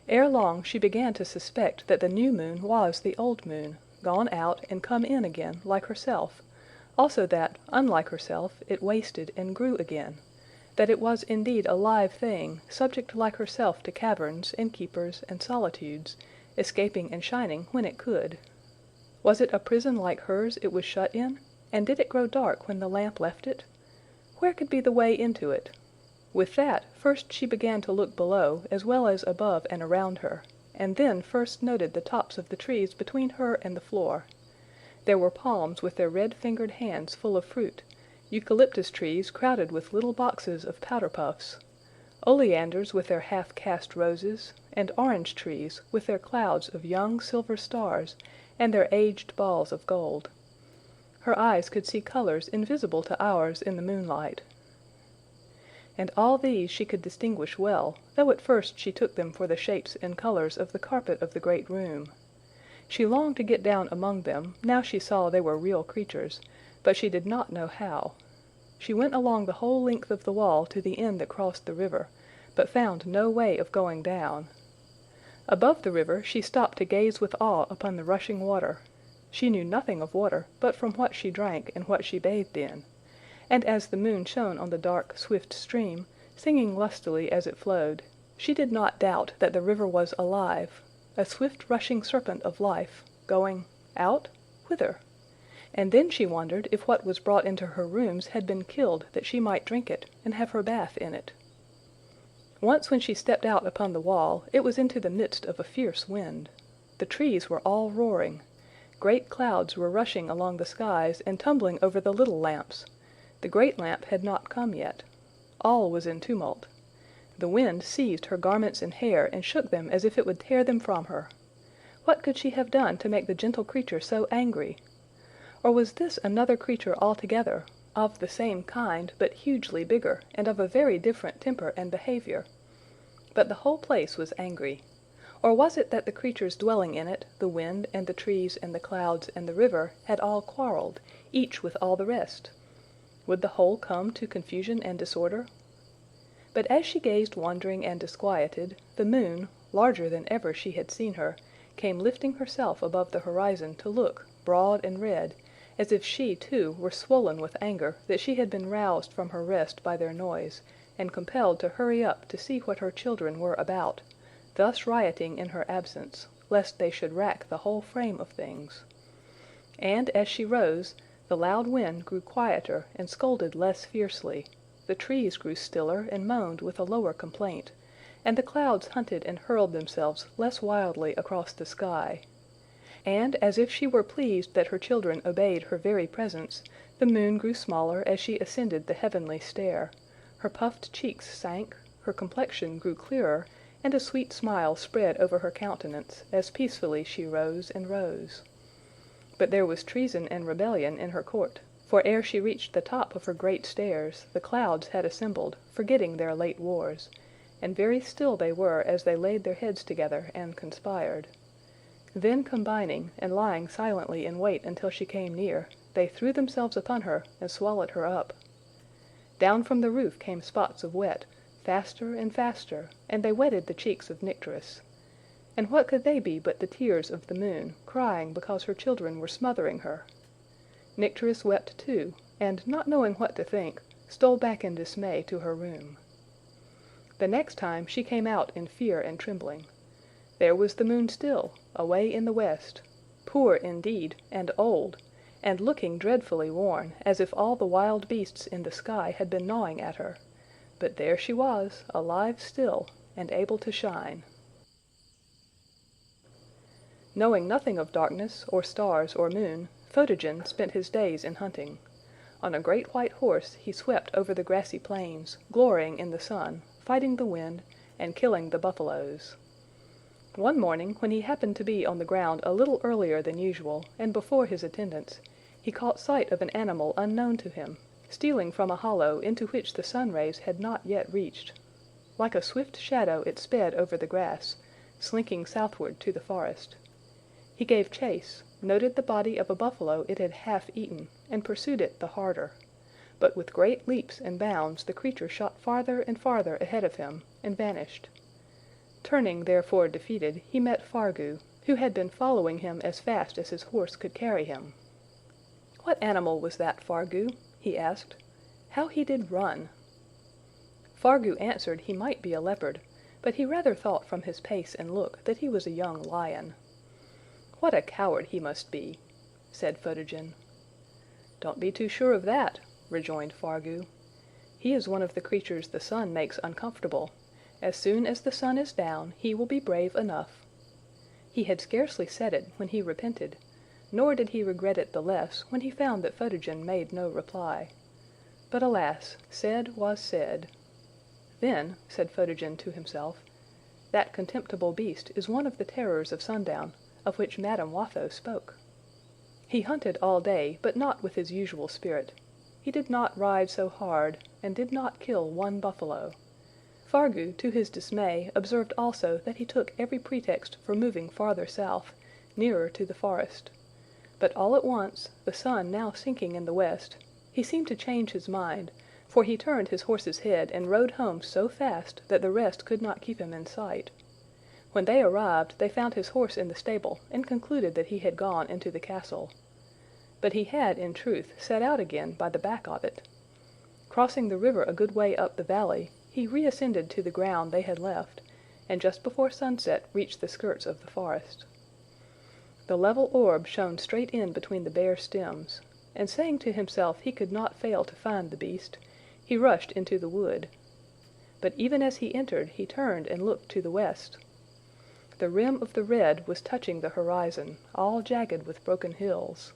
Ere long she began to suspect that the new moon was the old moon, gone out and come in again like herself, also that, unlike herself, it wasted and grew again, that it was indeed a live thing, subject like herself to caverns and keepers and solitudes, escaping and shining when it could. Was it a prison like hers it was shut in? And did it grow dark when the lamp left it? Where could be the way into it? With that, first she began to look below as well as above and around her, and then first noted the tops of the trees between her and the floor. There were palms with their red-fingered hands full of fruit, eucalyptus trees crowded with little boxes of powder puffs, oleanders with their half-cast roses, and orange trees with their clouds of young silver stars and their aged balls of gold. Her eyes could see colors invisible to ours in the moonlight. And all these she could distinguish well, though at first she took them for the shapes and colors of the carpet of the great room. She longed to get down among them, now she saw they were real creatures, but she did not know how. She went along the whole length of the wall to the end that crossed the river, but found no way of going down. Above the river she stopped to gaze with awe upon the rushing water. She knew nothing of water but from what she drank and what she bathed in. And as the moon shone on the dark, swift stream, singing lustily as it flowed, she did not doubt that the river was alive, a swift rushing serpent of life, going out? Whither? And then she wondered if what was brought into her rooms had been killed that she might drink it, and have her bath in it. Once when she stepped out upon the wall, it was into the midst of a fierce wind. The trees were all roaring. Great clouds were rushing along the skies and tumbling over the little lamps. The great lamp had not come yet. All was in tumult. The wind seized her garments and hair and shook them as if it would tear them from her. What could she have done to make the gentle creature so angry? Or was this another creature altogether, of the same kind, but hugely bigger, and of a very different temper and behavior? But the whole place was angry. Or was it that the creatures dwelling in it, the wind and the trees and the clouds and the river, had all quarreled, each with all the rest? Would the whole come to confusion and disorder? But as she gazed wondering and disquieted, the moon, larger than ever she had seen her, came lifting herself above the horizon to look, broad and red, as if she, too, were swollen with anger that she had been roused from her rest by their noise, and compelled to hurry up to see what her children were about, thus rioting in her absence, lest they should rack the whole frame of things. And as she rose, the loud wind grew quieter and scolded less fiercely, the trees grew stiller and moaned with a lower complaint, and the clouds hunted and hurled themselves less wildly across the sky. And as if she were pleased that her children obeyed her very presence, the moon grew smaller as she ascended the heavenly stair, her puffed cheeks sank, her complexion grew clearer, and a sweet smile spread over her countenance, as peacefully she rose and rose. But there was treason and rebellion in her court, for ere she reached the top of her great stairs, the clouds had assembled, forgetting their late wars, and very still they were as they laid their heads together and conspired. Then combining, and lying silently in wait until she came near, they threw themselves upon her and swallowed her up. Down from the roof came spots of wet, faster and faster, and they wetted the cheeks of Nycteris. And what could they be but the tears of the moon, crying because her children were smothering her? Nycteris wept too, and, not knowing what to think, stole back in dismay to her room. The next time she came out in fear and trembling. There was the moon still, away in the west, poor indeed, and old, and looking dreadfully worn, as if all the wild beasts in the sky had been gnawing at her. But there she was, alive still, and able to shine. Knowing nothing of darkness, or stars, or moon, Photogen spent his days in hunting. On a great white horse he swept over the grassy plains, glorying in the sun, fighting the wind, and killing the buffaloes. One morning, when he happened to be on the ground a little earlier than usual, and before his attendants, he caught sight of an animal unknown to him, stealing from a hollow into which the sun rays had not yet reached. Like a swift shadow it sped over the grass, slinking southward to the forest. He gave chase, noted the body of a buffalo it had half eaten, and pursued it the harder. But with great leaps and bounds the creature shot farther and farther ahead of him, and vanished. Turning, therefore, defeated, he met Fargu, who had been following him as fast as his horse could carry him. "What animal was that, Fargu?" he asked. "How he did run!" Fargu answered he might be a leopard, but he rather thought from his pace and look that he was a young lion. "What a coward he must be! said Photogen. "Don't be too sure of that," rejoined Fargu. "He is one of the creatures the sun makes uncomfortable. As soon as the sun is down, he will be brave enough." He had scarcely said it when he repented, nor did he regret it the less when he found that Photogen made no reply. But alas, said was said. "Then," said Photogen to himself, "that contemptible beast is one of the terrors of sundown, of which Madame Watho spoke." He hunted all day, but not with his usual spirit. He did not ride so hard, and did not kill one buffalo. Fargu, to his dismay, observed also that he took every pretext for moving farther south, nearer to the forest. But all at once, the sun now sinking in the west, he seemed to change his mind, for he turned his horse's head and rode home so fast that the rest could not keep him in sight. When they arrived, they found his horse in the stable, and concluded that he had gone into the castle. But he had, in truth, set out again by the back of it. Crossing the river a good way up the valley, he reascended to the ground they had left, and just before sunset reached the skirts of the forest. The level orb shone straight in between the bare stems, and saying to himself he could not fail to find the beast, he rushed into the wood. But even as he entered he turned and looked to the west. The rim of the red was touching the horizon, all jagged with broken hills.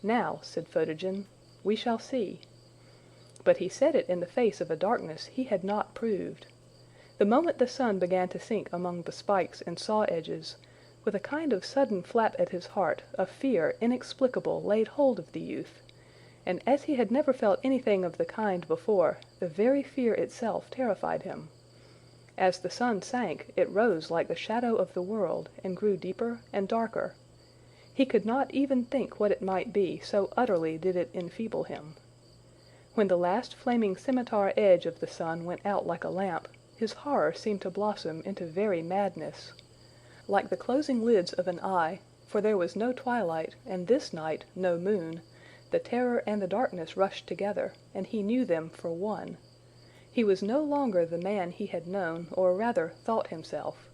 "Now," said Photogen, "we shall see." But he said it in the face of a darkness he had not proved. The moment the sun began to sink among the spikes and saw edges, with a kind of sudden flap at his heart, a fear inexplicable laid hold of the youth, and as he had never felt anything of the kind before, the very fear itself terrified him. As the sun sank, it rose like the shadow of the world, and grew deeper and darker. He could not even think what it might be, so utterly did it enfeeble him. When the last flaming scimitar edge of the sun went out like a lamp, his horror seemed to blossom into very madness. Like the closing lids of an eye, for there was no twilight, and this night no moon, the terror and the darkness rushed together, and he knew them for one. He was no longer the man he had known, or rather thought himself.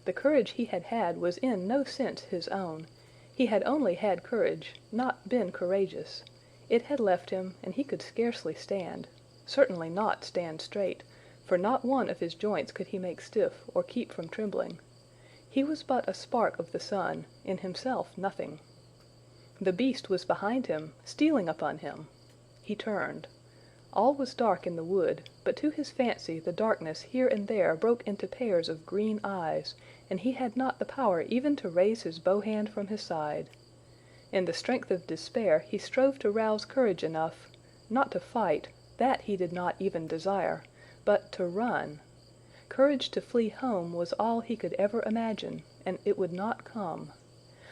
The courage he had had was in no sense his own. He had only had courage, not been courageous. It had left him, and he could scarcely stand, certainly not stand straight, for not one of his joints could he make stiff or keep from trembling. He was but a spark of the sun, in himself nothing. The beast was behind him, stealing upon him. He turned. All was dark in the wood, but to his fancy the darkness here and there broke into pairs of green eyes, and he had not the power even to raise his bow hand from his side. In the strength of despair he strove to rouse courage enough, not to fight, that he did not even desire, but to run. Courage to flee home was all he could ever imagine, and it would not come.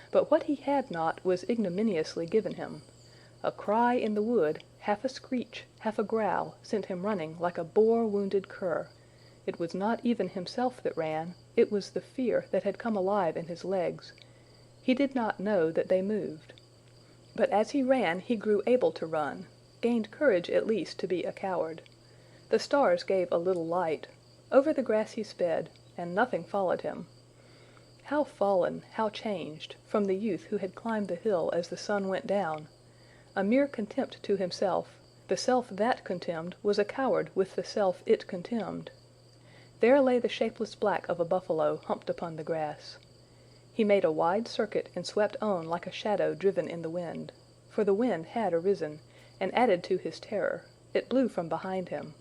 But what he had not was ignominiously given him. A cry in the wood, half a screech, half a growl, sent him running like a boar-wounded cur. It was not even himself that ran, it was the fear that had come alive in his legs. He did not know that they moved. But as he ran he grew able to run, gained courage at least to be a coward. The stars gave a little light. Over the grass he sped, and nothing followed him. How fallen, how changed, from the youth who had climbed the hill as the sun went down! A mere contempt to himself, the self that contemned was a coward with the self it contemned. There lay the shapeless black of a buffalo humped upon the grass. He made a wide circuit and swept on like a shadow driven in the wind. For the wind had arisen, and added to his terror. It blew from behind him.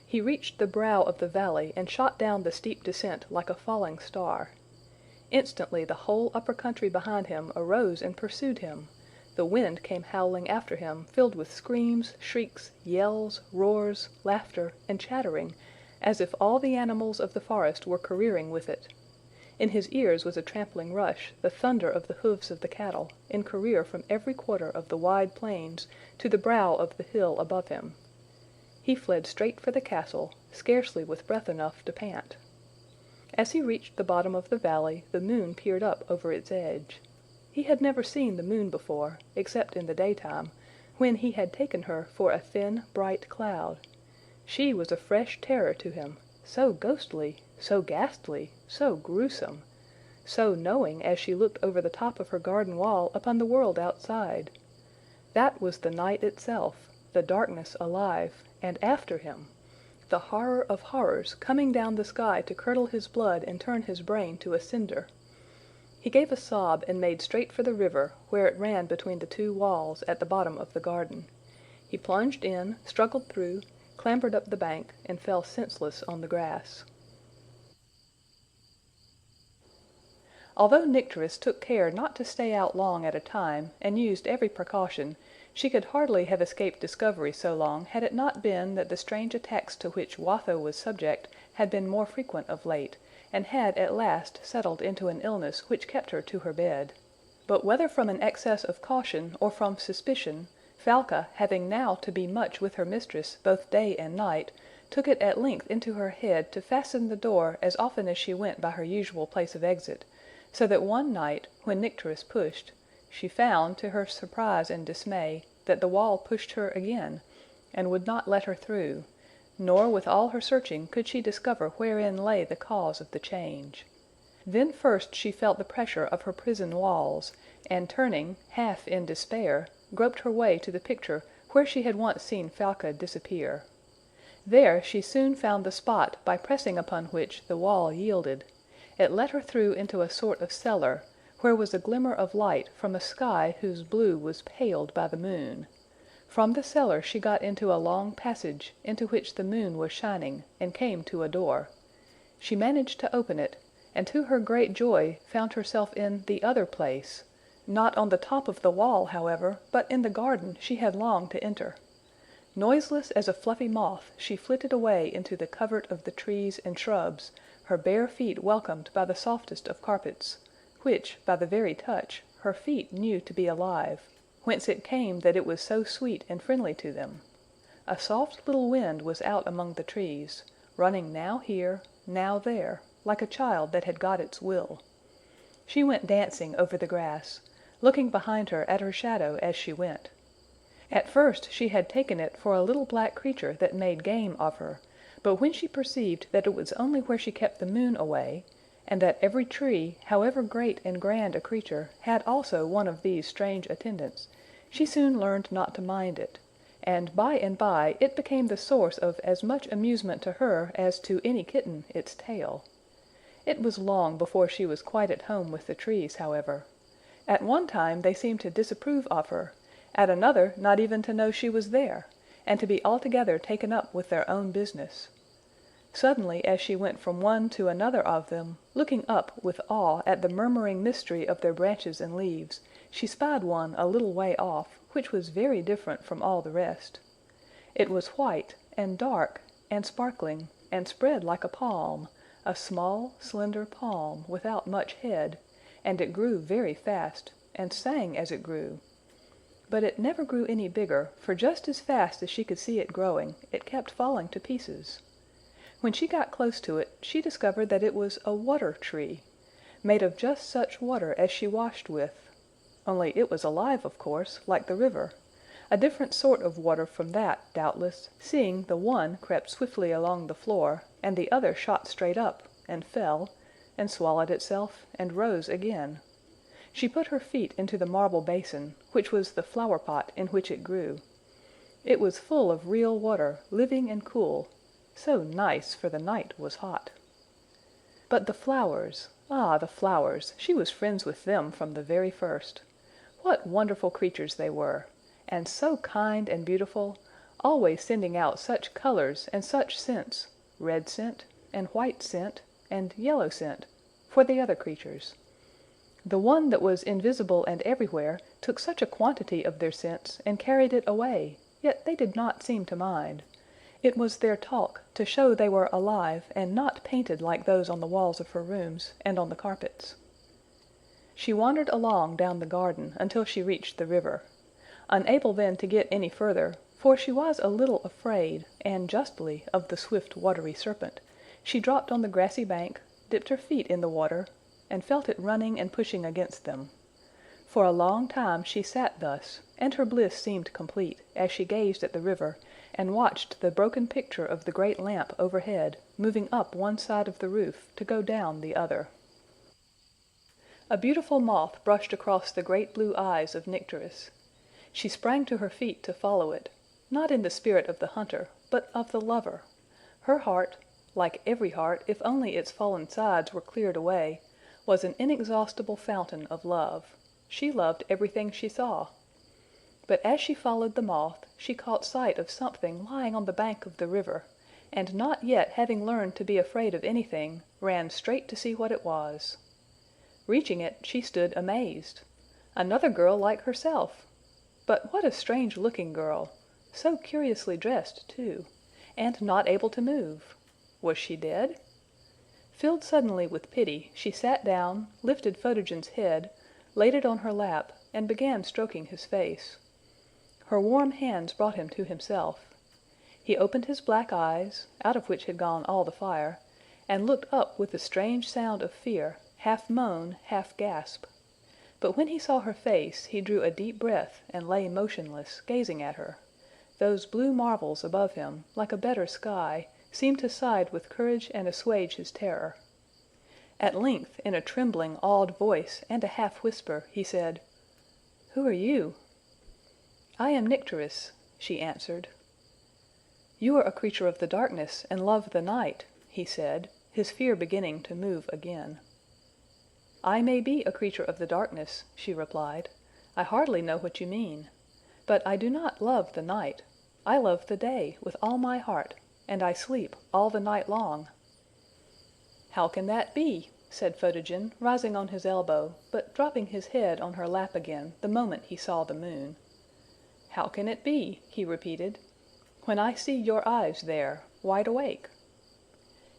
He reached the brow of the valley and shot down the steep descent like a falling star. Instantly the whole upper country behind him arose and pursued him. The wind came howling after him, filled with screams, shrieks, yells, roars, laughter, and chattering, as if all the animals of the forest were careering with it. In his ears was a trampling rush, the thunder of the hoofs of the cattle, in career from every quarter of the wide plains to the brow of the hill above him. He fled straight for the castle, scarcely with breath enough to pant. As he reached the bottom of the valley, the moon peered up over its edge. He had never seen the moon before, except in the daytime, when he had taken her for a thin, bright cloud. She was a fresh terror to him, so ghostly, so ghastly, so gruesome. so knowing as she looked over the top of her garden wall upon the world outside. That was the night itself, the darkness alive, and after him, the horror of horrors coming down the sky to curdle his blood and turn his brain to a cinder. He gave a sob and made straight for the river, where it ran between the two walls at the bottom of the garden. He plunged in, struggled through, clambered up the bank, and fell senseless on the grass. Although Nycteris took care not to stay out long at a time, and used every precaution, she could hardly have escaped discovery so long had it not been that the strange attacks to which Watho was subject had been more frequent of late, and had at last settled into an illness which kept her to her bed. But whether from an excess of caution or from suspicion, Falca, having now to be much with her mistress both day and night, took it at length into her head to fasten the door as often as she went by her usual place of exit, so that one night, when Nycteris pushed, she found, to her surprise and dismay, that the wall pushed her again, and would not let her through, nor with all her searching could she discover wherein lay the cause of the change. Then first she felt the pressure of her prison walls, and turning, half in despair, groped her way to the picture where she had once seen Falca disappear. There she soon found the spot by pressing upon which the wall yielded. It let her through into a sort of cellar, where was a glimmer of light from a sky whose blue was paled by the moon. From the cellar she got into a long passage, into which the moon was shining, and came to a door. She managed to open it, and to her great joy found herself in the other place, not on the top of the wall, however, but in the garden she had longed to enter. Noiseless as a fluffy moth she flitted away into the covert of the trees and shrubs, her bare feet welcomed by the softest of carpets, which, by the very touch, her feet knew to be alive, whence it came that it was so sweet and friendly to them. A soft little wind was out among the trees, running now here, now there, like a child that had got its will. She went dancing over the grass, looking behind her at her shadow as she went. At first she had taken it for a little black creature that made game of her, but when she perceived that it was only where she kept the moon away, and that every tree, however great and grand a creature, had also one of these strange attendants, she soon learned not to mind it, and by it became the source of as much amusement to her as to any kitten its tail. It was long before she was quite at home with the trees, however. At one time they seemed to disapprove of her, at another not even to know she was there, and to be altogether taken up with their own business. Suddenly, as she went from one to another of them, looking up with awe at the murmuring mystery of their branches and leaves, she spied one a little way off, which was very different from all the rest. It was white, and dark, and sparkling, and spread like a palm, a small, slender palm, without much head, and it grew very fast, and sang as it grew. But it never grew any bigger, for just as fast as she could see it growing, it kept falling to pieces. When she got close to it, she discovered that it was a water tree, made of just such water as she washed with. Only it was alive, of course, like the river, a different sort of water from that, doubtless, seeing the one crept swiftly along the floor, and the other shot straight up, and fell, and swallowed itself, and rose again. She put her feet into the marble basin, which was the flower pot in which it grew. It was full of real water, living and cool, so nice, for the night was hot. But the flowers, ah, the flowers, she was friends with them from the very first. What wonderful creatures they were, and so kind and beautiful, always sending out such colors and such scents, red scent, and white scent, and yellow scent, for the other creatures. The one that was invisible and everywhere took such a quantity of their scents and carried it away, yet they did not seem to mind. It was their talk, to show they were alive and not painted like those on the walls of her rooms and on the carpets. She wandered along down the garden until she reached the river. Unable then to get any further, for she was a little afraid, and justly, of the swift watery serpent, she dropped on the grassy bank, dipped her feet in the water, and felt it running and pushing against them. For a long time she sat thus, and her bliss seemed complete, as she gazed at the river, and watched the broken picture of the great lamp overhead, moving up one side of the roof to go down the other. A beautiful moth brushed across the great blue eyes of Nycteris. She sprang to her feet to follow it, not in the spirit of the hunter, but of the lover. Her heart, like every heart if only its fallen sides were cleared away, was an inexhaustible fountain of love. She loved everything she saw. But as she followed the moth, she caught sight of something lying on the bank of the river, and not yet having learned to be afraid of anything, ran straight to see what it was. Reaching it, she stood amazed. Another girl like herself! But what a strange-looking girl! So curiously dressed, too! And not able to move! Was she dead? Filled suddenly with pity, she sat down, lifted Photogen's head, laid it on her lap, and began stroking his face. Her warm hands brought him to himself. He opened his black eyes, out of which had gone all the fire, and looked up with a strange sound of fear, half moan, half gasp. But when he saw her face, he drew a deep breath and lay motionless, gazing at her. Those blue marvels above him, like a better sky, seemed to side with courage and assuage his terror. At length, in a trembling, awed voice and a half-whisper, he said, "Who are you?" "I am Nycteris," she answered. "You are a creature of the darkness, and love the night," he said, his fear beginning to move again. "I may be a creature of the darkness," she replied. "I hardly know what you mean. But I do not love the night. I love the day with all my heart, and I sleep all the night long." "How can that be?" said Photogen, rising on his elbow, but dropping his head on her lap again the moment he saw the moon. "How can it be?" he repeated, "when I see your eyes there, wide awake?"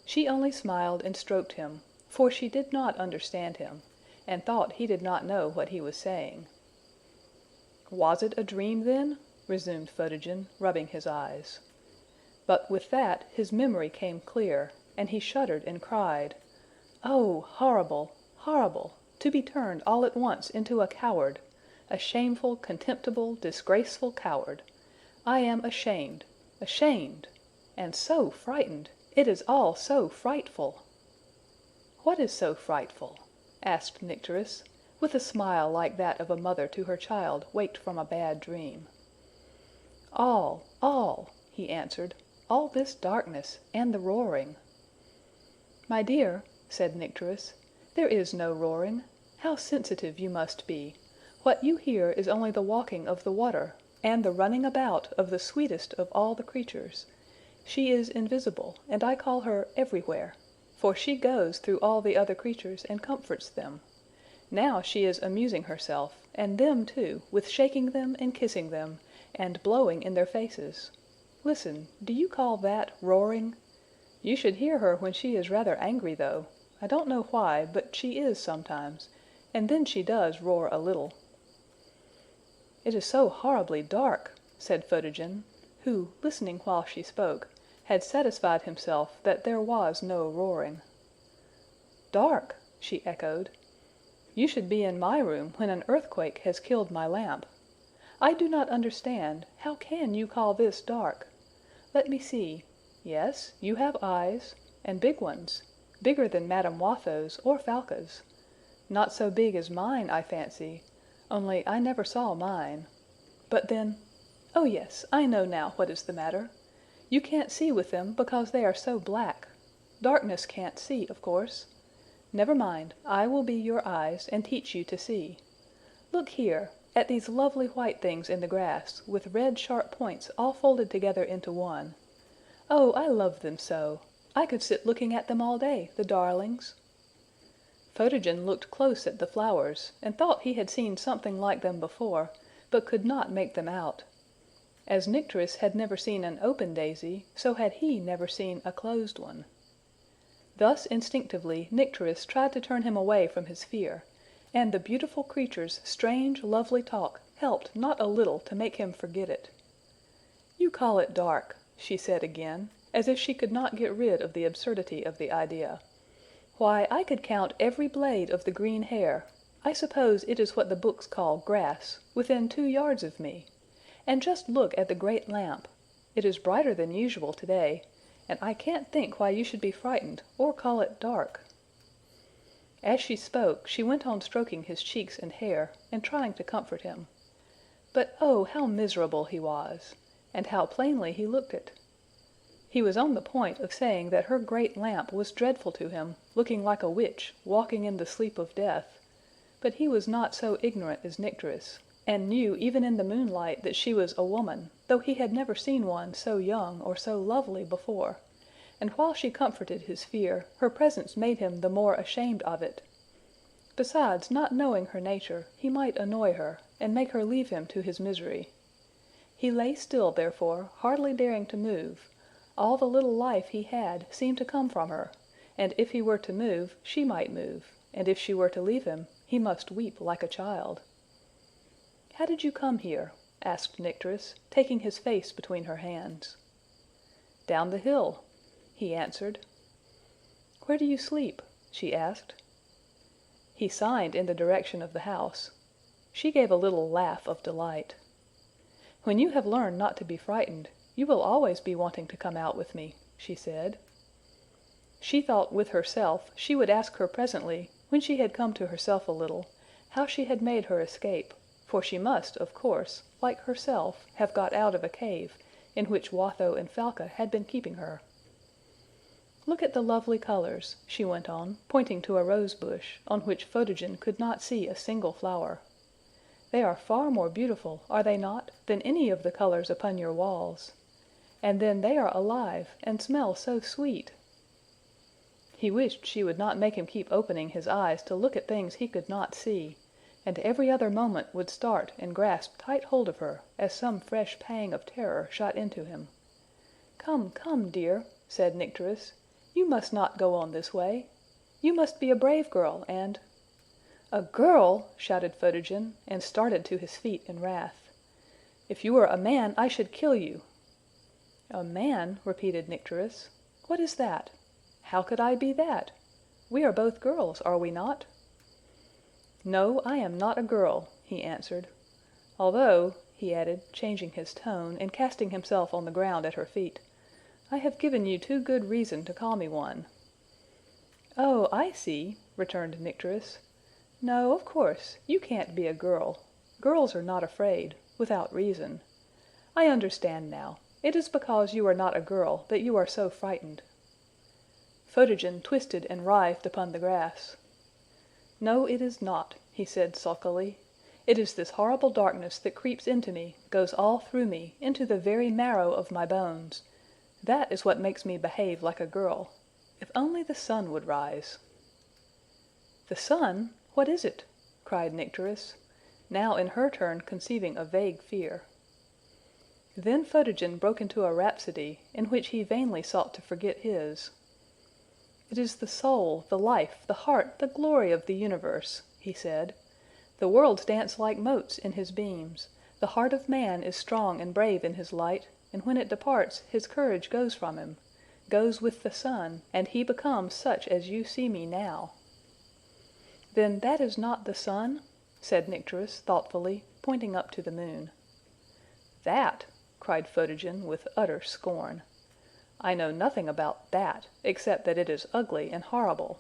She only smiled and stroked him, for she did not understand him, and thought he did not know what he was saying. "Was it a dream, then?" resumed Photogen, rubbing his eyes. But with that his memory came clear, and he shuddered and cried, "Oh, horrible, horrible! To be turned all at once into a coward! A shameful, contemptible, disgraceful coward! I am ashamed, ashamed! And so frightened! It is all so frightful!" "What is so frightful?" asked Nycteris, with a smile like that of a mother to her child waked from a bad dream. "All, all," he answered, "all this darkness, and the roaring." "My dear," said Nycteris, "there is no roaring. How sensitive you must be! What you hear is only the walking of the water, and the running about of the sweetest of all the creatures. She is invisible, and I call her everywhere, for she goes through all the other creatures and comforts them. Now she is amusing herself, and them too, with shaking them and kissing them, and blowing in their faces. Listen, do you call that roaring? You should hear her when she is rather angry, though. I don't know why, but she is sometimes, and then she does roar a little." "It is so horribly dark," said Photogen, who, listening while she spoke, had satisfied himself that there was no roaring. "Dark!" she echoed. "You should be in my room when an earthquake has killed my lamp. I do not understand. How can you call this dark? Let me see. Yes, you have eyes, and big ones, bigger than Madame Watho's or Falca's. Not so big as mine, I fancy, only I never saw mine. But then, oh yes, I know now what is the matter. You can't see with them because they are so black. Darkness can't see, of course. Never mind, I will be your eyes and teach you to see. Look here, at these lovely white things in the grass, with red sharp points all folded together into one. Oh, I love them so! I could sit looking at them all day, the darlings!" Photogen looked close at the flowers, and thought he had seen something like them before, but could not make them out. As Nycteris had never seen an open daisy, so had he never seen a closed one. Thus instinctively Nycteris tried to turn him away from his fear, and the beautiful creature's strange, lovely talk helped not a little to make him forget it. "You call it dark," she said again, as if she could not get rid of the absurdity of the idea. "Why, I could count every blade of the green hair, I suppose it is what the books call grass, within 2 yards of me. And just look at the great lamp. It is brighter than usual today, and I can't think why you should be frightened or call it dark." As she spoke, she went on stroking his cheeks and hair, and trying to comfort him. But oh, how miserable he was! And how plainly he looked it! He was on the point of saying that her great lamp was dreadful to him, looking like a witch, walking in the sleep of death, but he was not so ignorant as Nycteris, and knew even in the moonlight that she was a woman, though he had never seen one so young or so lovely before, and while she comforted his fear, her presence made him the more ashamed of it. Besides, not knowing her nature, he might annoy her, and make her leave him to his misery. He lay still, therefore, hardly daring to move. All the little life he had seemed to come from her, and if he were to move, she might move, and if she were to leave him, he must weep like a child. "How did you come here?" asked Nycteris, taking his face between her hands. "Down the hill," he answered. "Where do you sleep?" she asked. He signed in the direction of the house. She gave a little laugh of delight. "When you have learned not to be frightened, you will always be wanting to come out with me," she said. She thought with herself she would ask her presently, when she had come to herself a little, how she had made her escape, for she must, of course, like herself, have got out of a cave, in which Watho and Falca had been keeping her. "Look at the lovely colors," she went on, pointing to a rose bush, on which Photogen could not see a single flower. "They are far more beautiful, are they not, than any of the colors upon your walls? And then they are alive, and smell so sweet!" He wished she would not make him keep opening his eyes to look at things he could not see, and every other moment would start and grasp tight hold of her, as some fresh pang of terror shot into him. "Come, come, dear," said Nycteris, "you must not go on this way. You must be a brave girl, and—" "A girl!" shouted Photogen, and started to his feet in wrath. "If you were a man, I should kill you." "A man?" repeated Nycteris. "What is that? How could I be that? We are both girls, are we not?" "No, I am not a girl," he answered. "Although," he added, changing his tone, and casting himself on the ground at her feet, "I have given you too good reason to call me one." "Oh, I see," returned Nycteris. "No, of course, you can't be a girl. Girls are not afraid, without reason. I understand now. It is because you are not a girl that you are so frightened." Photogen twisted and writhed upon the grass. "No, it is not," he said sulkily. "It is this horrible darkness that creeps into me, goes all through me, into the very marrow of my bones. That is what makes me behave like a girl. If only the sun would rise!" "The sun? What is it?" cried Nycteris, now in her turn conceiving a vague fear. Then Photogen broke into a rhapsody, in which he vainly sought to forget his. "It is the soul, the life, the heart, the glory of the universe," he said. "The worlds dance like motes in his beams. The heart of man is strong and brave in his light, and when it departs his courage goes from him, goes with the sun, and he becomes such as you see me now." "Then that is not the sun?" said Nycteris thoughtfully, pointing up to the moon. "That!" cried Photogen with utter scorn. "I know nothing about that, except that it is ugly and horrible.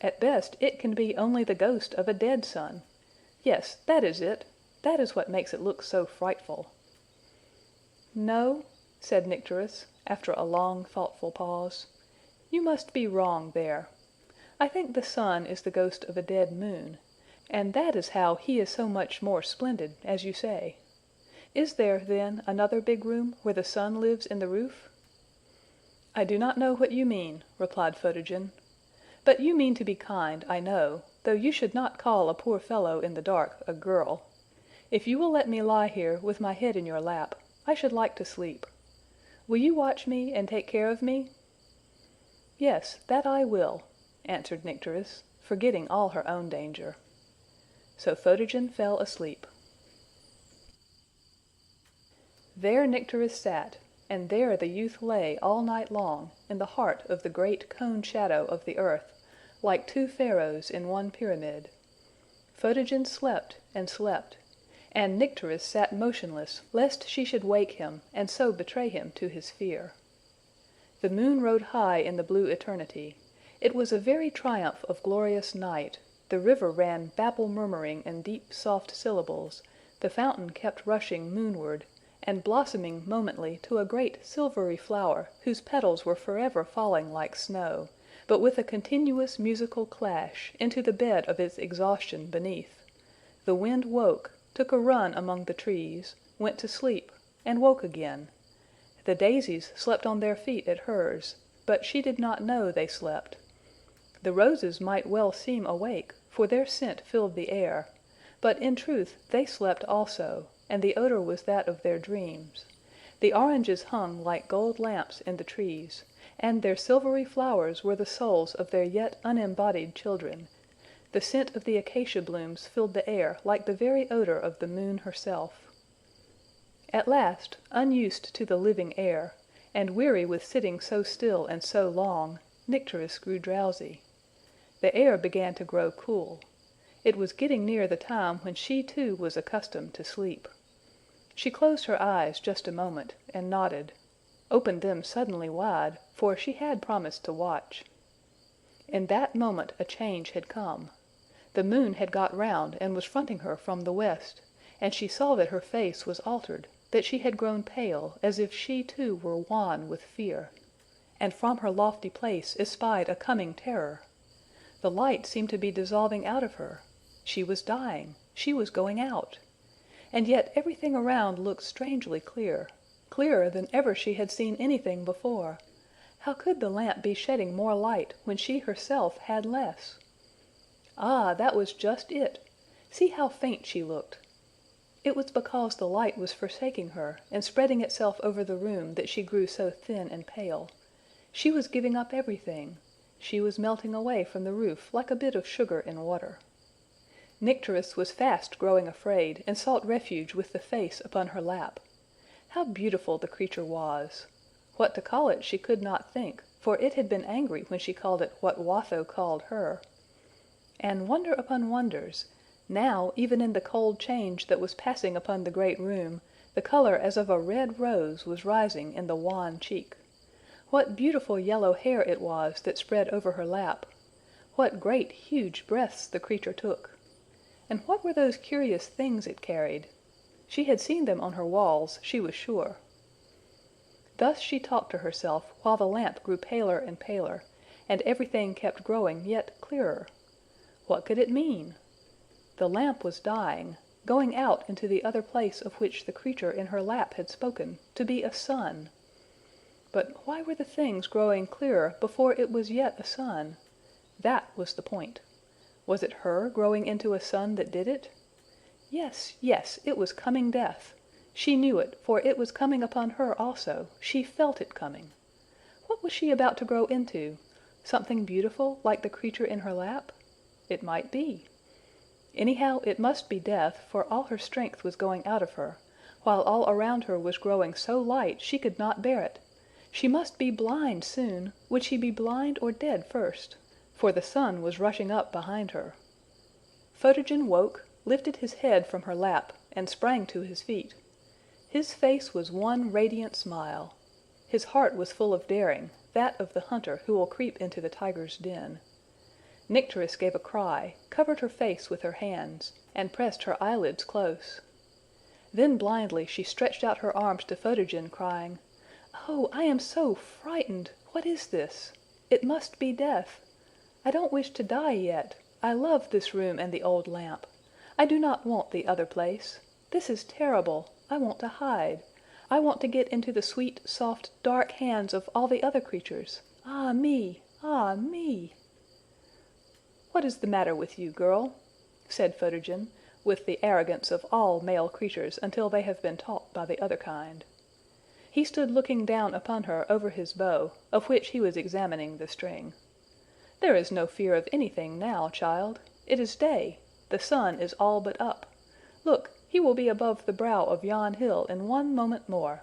At best it can be only the ghost of a dead sun. Yes, that is it! That is what makes it look so frightful." "No," said Nycteris, after a long thoughtful pause, "you must be wrong there. I think the sun is the ghost of a dead moon, and that is how he is so much more splendid, as you say. Is there, then, another big room where the sun lives in the roof?" "I do not know what you mean," replied Photogen. "But you mean to be kind, I know, though you should not call a poor fellow in the dark a girl. If you will let me lie here with my head in your lap, I should like to sleep. Will you watch me and take care of me?" "Yes, that I will," answered Nycteris, forgetting all her own danger. So Photogen fell asleep. There Nycteris sat, and there the youth lay all night long, in the heart of the great cone shadow of the earth, like two Pharaohs in one pyramid. Photogen slept and slept, and Nycteris sat motionless lest she should wake him, and so betray him to his fear. The moon rode high in the blue eternity. It was a very triumph of glorious night. The river ran babble-murmuring in deep, soft syllables, the fountain kept rushing moonward, and blossoming momently to a great silvery flower whose petals were forever falling like snow, but with a continuous musical clash, into the bed of its exhaustion beneath. The wind woke, took a run among the trees, went to sleep, and woke again. The daisies slept on their feet at hers, but she did not know they slept. The roses might well seem awake, for their scent filled the air, but in truth they slept also, and the odor was that of their dreams. The oranges hung like gold lamps in the trees, and their silvery flowers were the souls of their yet unembodied children. The scent of the acacia blooms filled the air like the very odor of the moon herself. At last, unused to the living air, and weary with sitting so still and so long, Nycteris grew drowsy. The air began to grow cool. It was getting near the time when she too was accustomed to sleep. She closed her eyes just a moment, and nodded, opened them suddenly wide, for she had promised to watch. In that moment a change had come. The moon had got round and was fronting her from the west, and she saw that her face was altered, that she had grown pale, as if she too were wan with fear. And from her lofty place espied a coming terror. The light seemed to be dissolving out of her. She was dying. She was going out. And yet everything around looked strangely clear, clearer than ever she had seen anything before. How could the lamp be shedding more light when she herself had less? Ah, that was just it! See how faint she looked! It was because the light was forsaking her and spreading itself over the room that she grew so thin and pale. She was giving up everything. She was melting away from the roof like a bit of sugar in water. Nycteris was fast growing afraid, and sought refuge with the face upon her lap. How beautiful the creature was! What to call it she could not think, for it had been angry when she called it what Watho called her. And wonder upon wonders! Now, even in the cold change that was passing upon the great room, the color as of a red rose was rising in the wan cheek. What beautiful yellow hair it was that spread over her lap! What great, huge breaths the creature took! And what were those curious things it carried? She had seen them on her walls, she was sure. Thus she talked to herself while the lamp grew paler and paler, and everything kept growing yet clearer. What could it mean? The lamp was dying, going out into the other place of which the creature in her lap had spoken, to be a sun. But why were the things growing clearer before it was yet a sun? That was the point. Was it her growing into a sun that did it? Yes, yes, it was coming death. She knew it, for it was coming upon her also. She felt it coming. What was she about to grow into? Something beautiful, like the creature in her lap? It might be. Anyhow, it must be death, for all her strength was going out of her, while all around her was growing so light she could not bear it. She must be blind soon. Would she be blind or dead first? For the sun was rushing up behind her. Photogen woke, lifted his head from her lap, and sprang to his feet. His face was one radiant smile. His heart was full of daring, that of the hunter who will creep into the tiger's den. Nycteris gave a cry, covered her face with her hands, and pressed her eyelids close. Then blindly she stretched out her arms to Photogen, crying, "Oh, I am so frightened! What is this? It must be death! I don't wish to die yet. I love this room and the old lamp. I do not want the other place. This is terrible. I want to hide. I want to get into the sweet, soft, dark hands of all the other creatures. Ah me! Ah me!" "What is the matter with you, girl?" said Photogen, with the arrogance of all male creatures until they have been taught by the other kind. He stood looking down upon her over his bow, of which he was examining the string. "There is no fear of anything now, child. It is day. The sun is all but up. Look, he will be above the brow of yon hill in one moment more.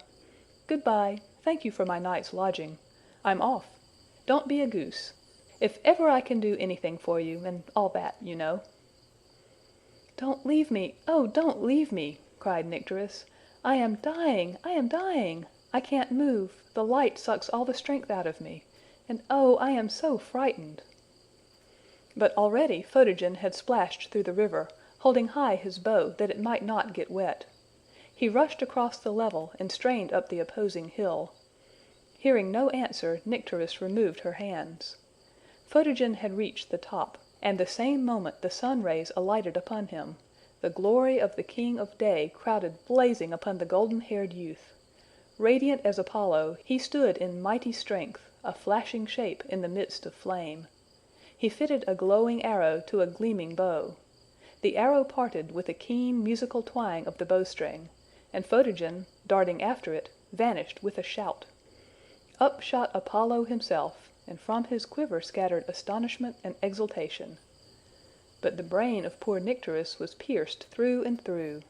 Good-bye. Thank you for my night's lodging. I'm off. Don't be a goose. If ever I can do anything for you, and all that, you know." "Don't leave me! Oh, don't leave me!" cried Nycteris. "I am dying! I am dying! I can't move. The light sucks all the strength out of me. and oh, I am so frightened!" But already Photogen had splashed through the river, holding high his bow that it might not get wet. He rushed across the level and strained up the opposing hill. Hearing no answer, Nycteris removed her hands. Photogen had reached the top, and the same moment the sun rays alighted upon him. The glory of the King of Day crowded blazing upon the golden-haired youth. Radiant as Apollo, he stood in mighty strength, a flashing shape in the midst of flame. He fitted a glowing arrow to a gleaming bow. The arrow parted with a keen musical twang of the bowstring, and Photogen, darting after it, vanished with a shout. Up shot Apollo himself, and from his quiver scattered astonishment and exultation. But the brain of poor Nycteris was pierced through and through.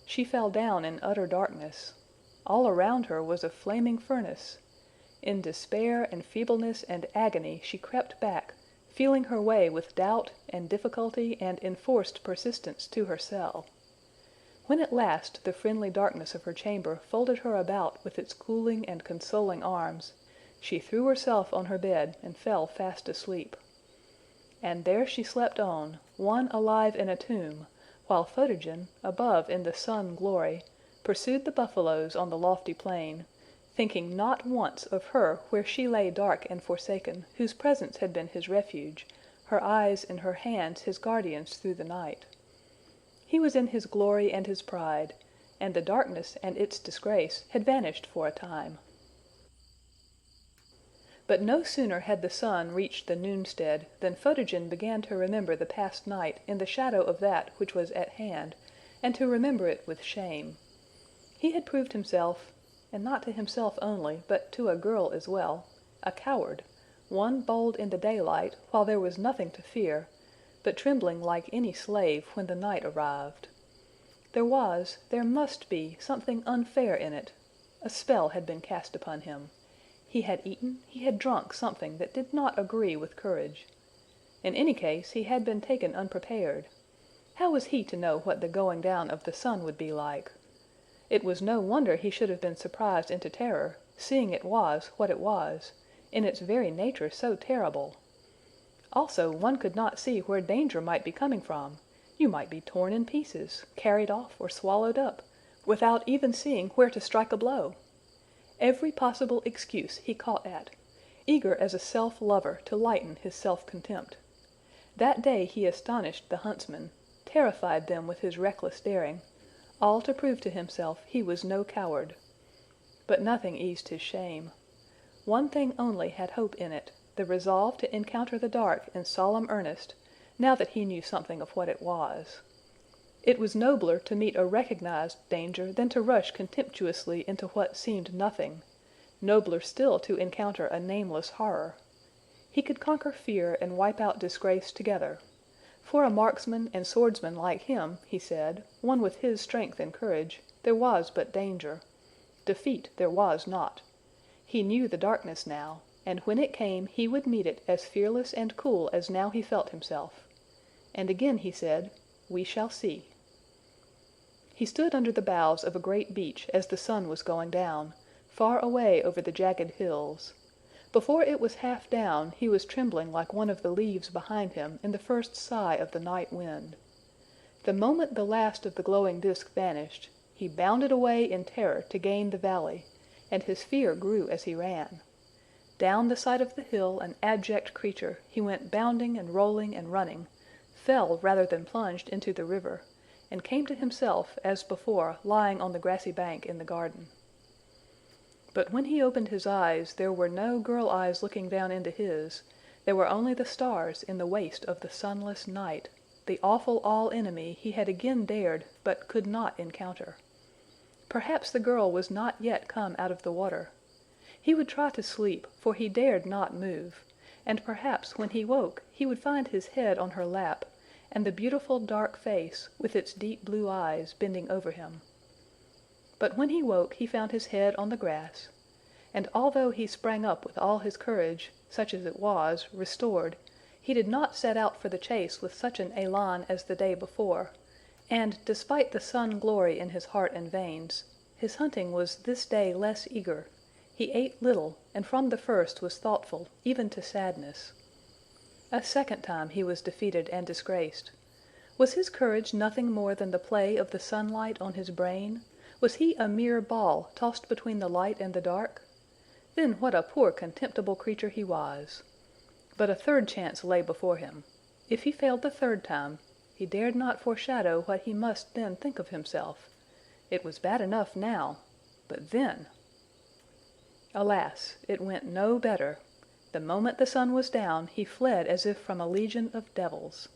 She fell down in utter darkness. All around her was a flaming furnace. In despair and feebleness and agony she crept back, feeling her way with doubt and difficulty and enforced persistence to her cell. When at last the friendly darkness of her chamber folded her about with its cooling and consoling arms, she threw herself on her bed and fell fast asleep. And there she slept on, one alive in a tomb, while Photogen, above in the sun glory, pursued the buffaloes on the lofty plain, thinking not once of her where she lay dark and forsaken, whose presence had been his refuge, her eyes and her hands his guardians through the night. He was in his glory and his pride, and the darkness and its disgrace had vanished for a time. But no sooner had the sun reached the noonstead than Photogen began to remember the past night in the shadow of that which was at hand, and to remember it with shame. He had proved himself, and not to himself only, but to a girl as well, a coward, one bold in the daylight, while there was nothing to fear, but trembling like any slave when the night arrived. There must be, something unfair in it. A spell had been cast upon him. He had eaten, he had drunk something that did not agree with courage. In any case, he had been taken unprepared. How was he to know what the going down of the sun would be like? It was no wonder he should have been surprised into terror, seeing it was what it was, in its very nature so terrible. Also, one could not see where danger might be coming from. You might be torn in pieces, carried off or swallowed up, without even seeing where to strike a blow. Every possible excuse he caught at, eager as a self-lover to lighten his self-contempt. That day he astonished the huntsmen, terrified them with his reckless daring, all to prove to himself he was no coward. But nothing eased his shame. One thing only had hope in it, the resolve to encounter the dark in solemn earnest, now that he knew something of what it was. It was nobler to meet a recognized danger than to rush contemptuously into what seemed nothing, nobler still to encounter a nameless horror. He could conquer fear and wipe out disgrace together. For a marksman and swordsman like him, he said, one with his strength and courage, there was but danger. Defeat there was not. He knew the darkness now, and when it came he would meet it as fearless and cool as now he felt himself. And again he said, "We shall see." He stood under the boughs of a great beech as the sun was going down, far away over the jagged hills. Before it was half down he was trembling like one of the leaves behind him in the first sigh of the night wind. The moment the last of the glowing disk vanished, he bounded away in terror to gain the valley, and his fear grew as he ran. Down the side of the hill, an abject creature, he went bounding and rolling and running, fell rather than plunged into the river, and came to himself, as before, lying on the grassy bank in the garden. But when he opened his eyes, there were no girl eyes looking down into his. There were only the stars in the waste of the sunless night, the awful all-enemy he had again dared but could not encounter. Perhaps the girl was not yet come out of the water. He would try to sleep, for he dared not move, and perhaps when he woke he would find his head on her lap, and the beautiful dark face, with its deep blue eyes, bending over him. But when he woke he found his head on the grass, and although he sprang up with all his courage, such as it was, restored, he did not set out for the chase with such an élan as the day before, and, despite the sun glory in his heart and veins, his hunting was this day less eager. He ate little, and from the first was thoughtful, even to sadness. A second time he was defeated and disgraced. Was his courage nothing more than the play of the sunlight on his brain? Was he a mere ball tossed between the light and the dark? Then what a poor contemptible creature he was! But a third chance lay before him. If he failed the third time, he dared not foreshadow what he must then think of himself. It was bad enough now, but then! Alas, it went no better. The moment the sun was down, he fled as if from a legion of devils.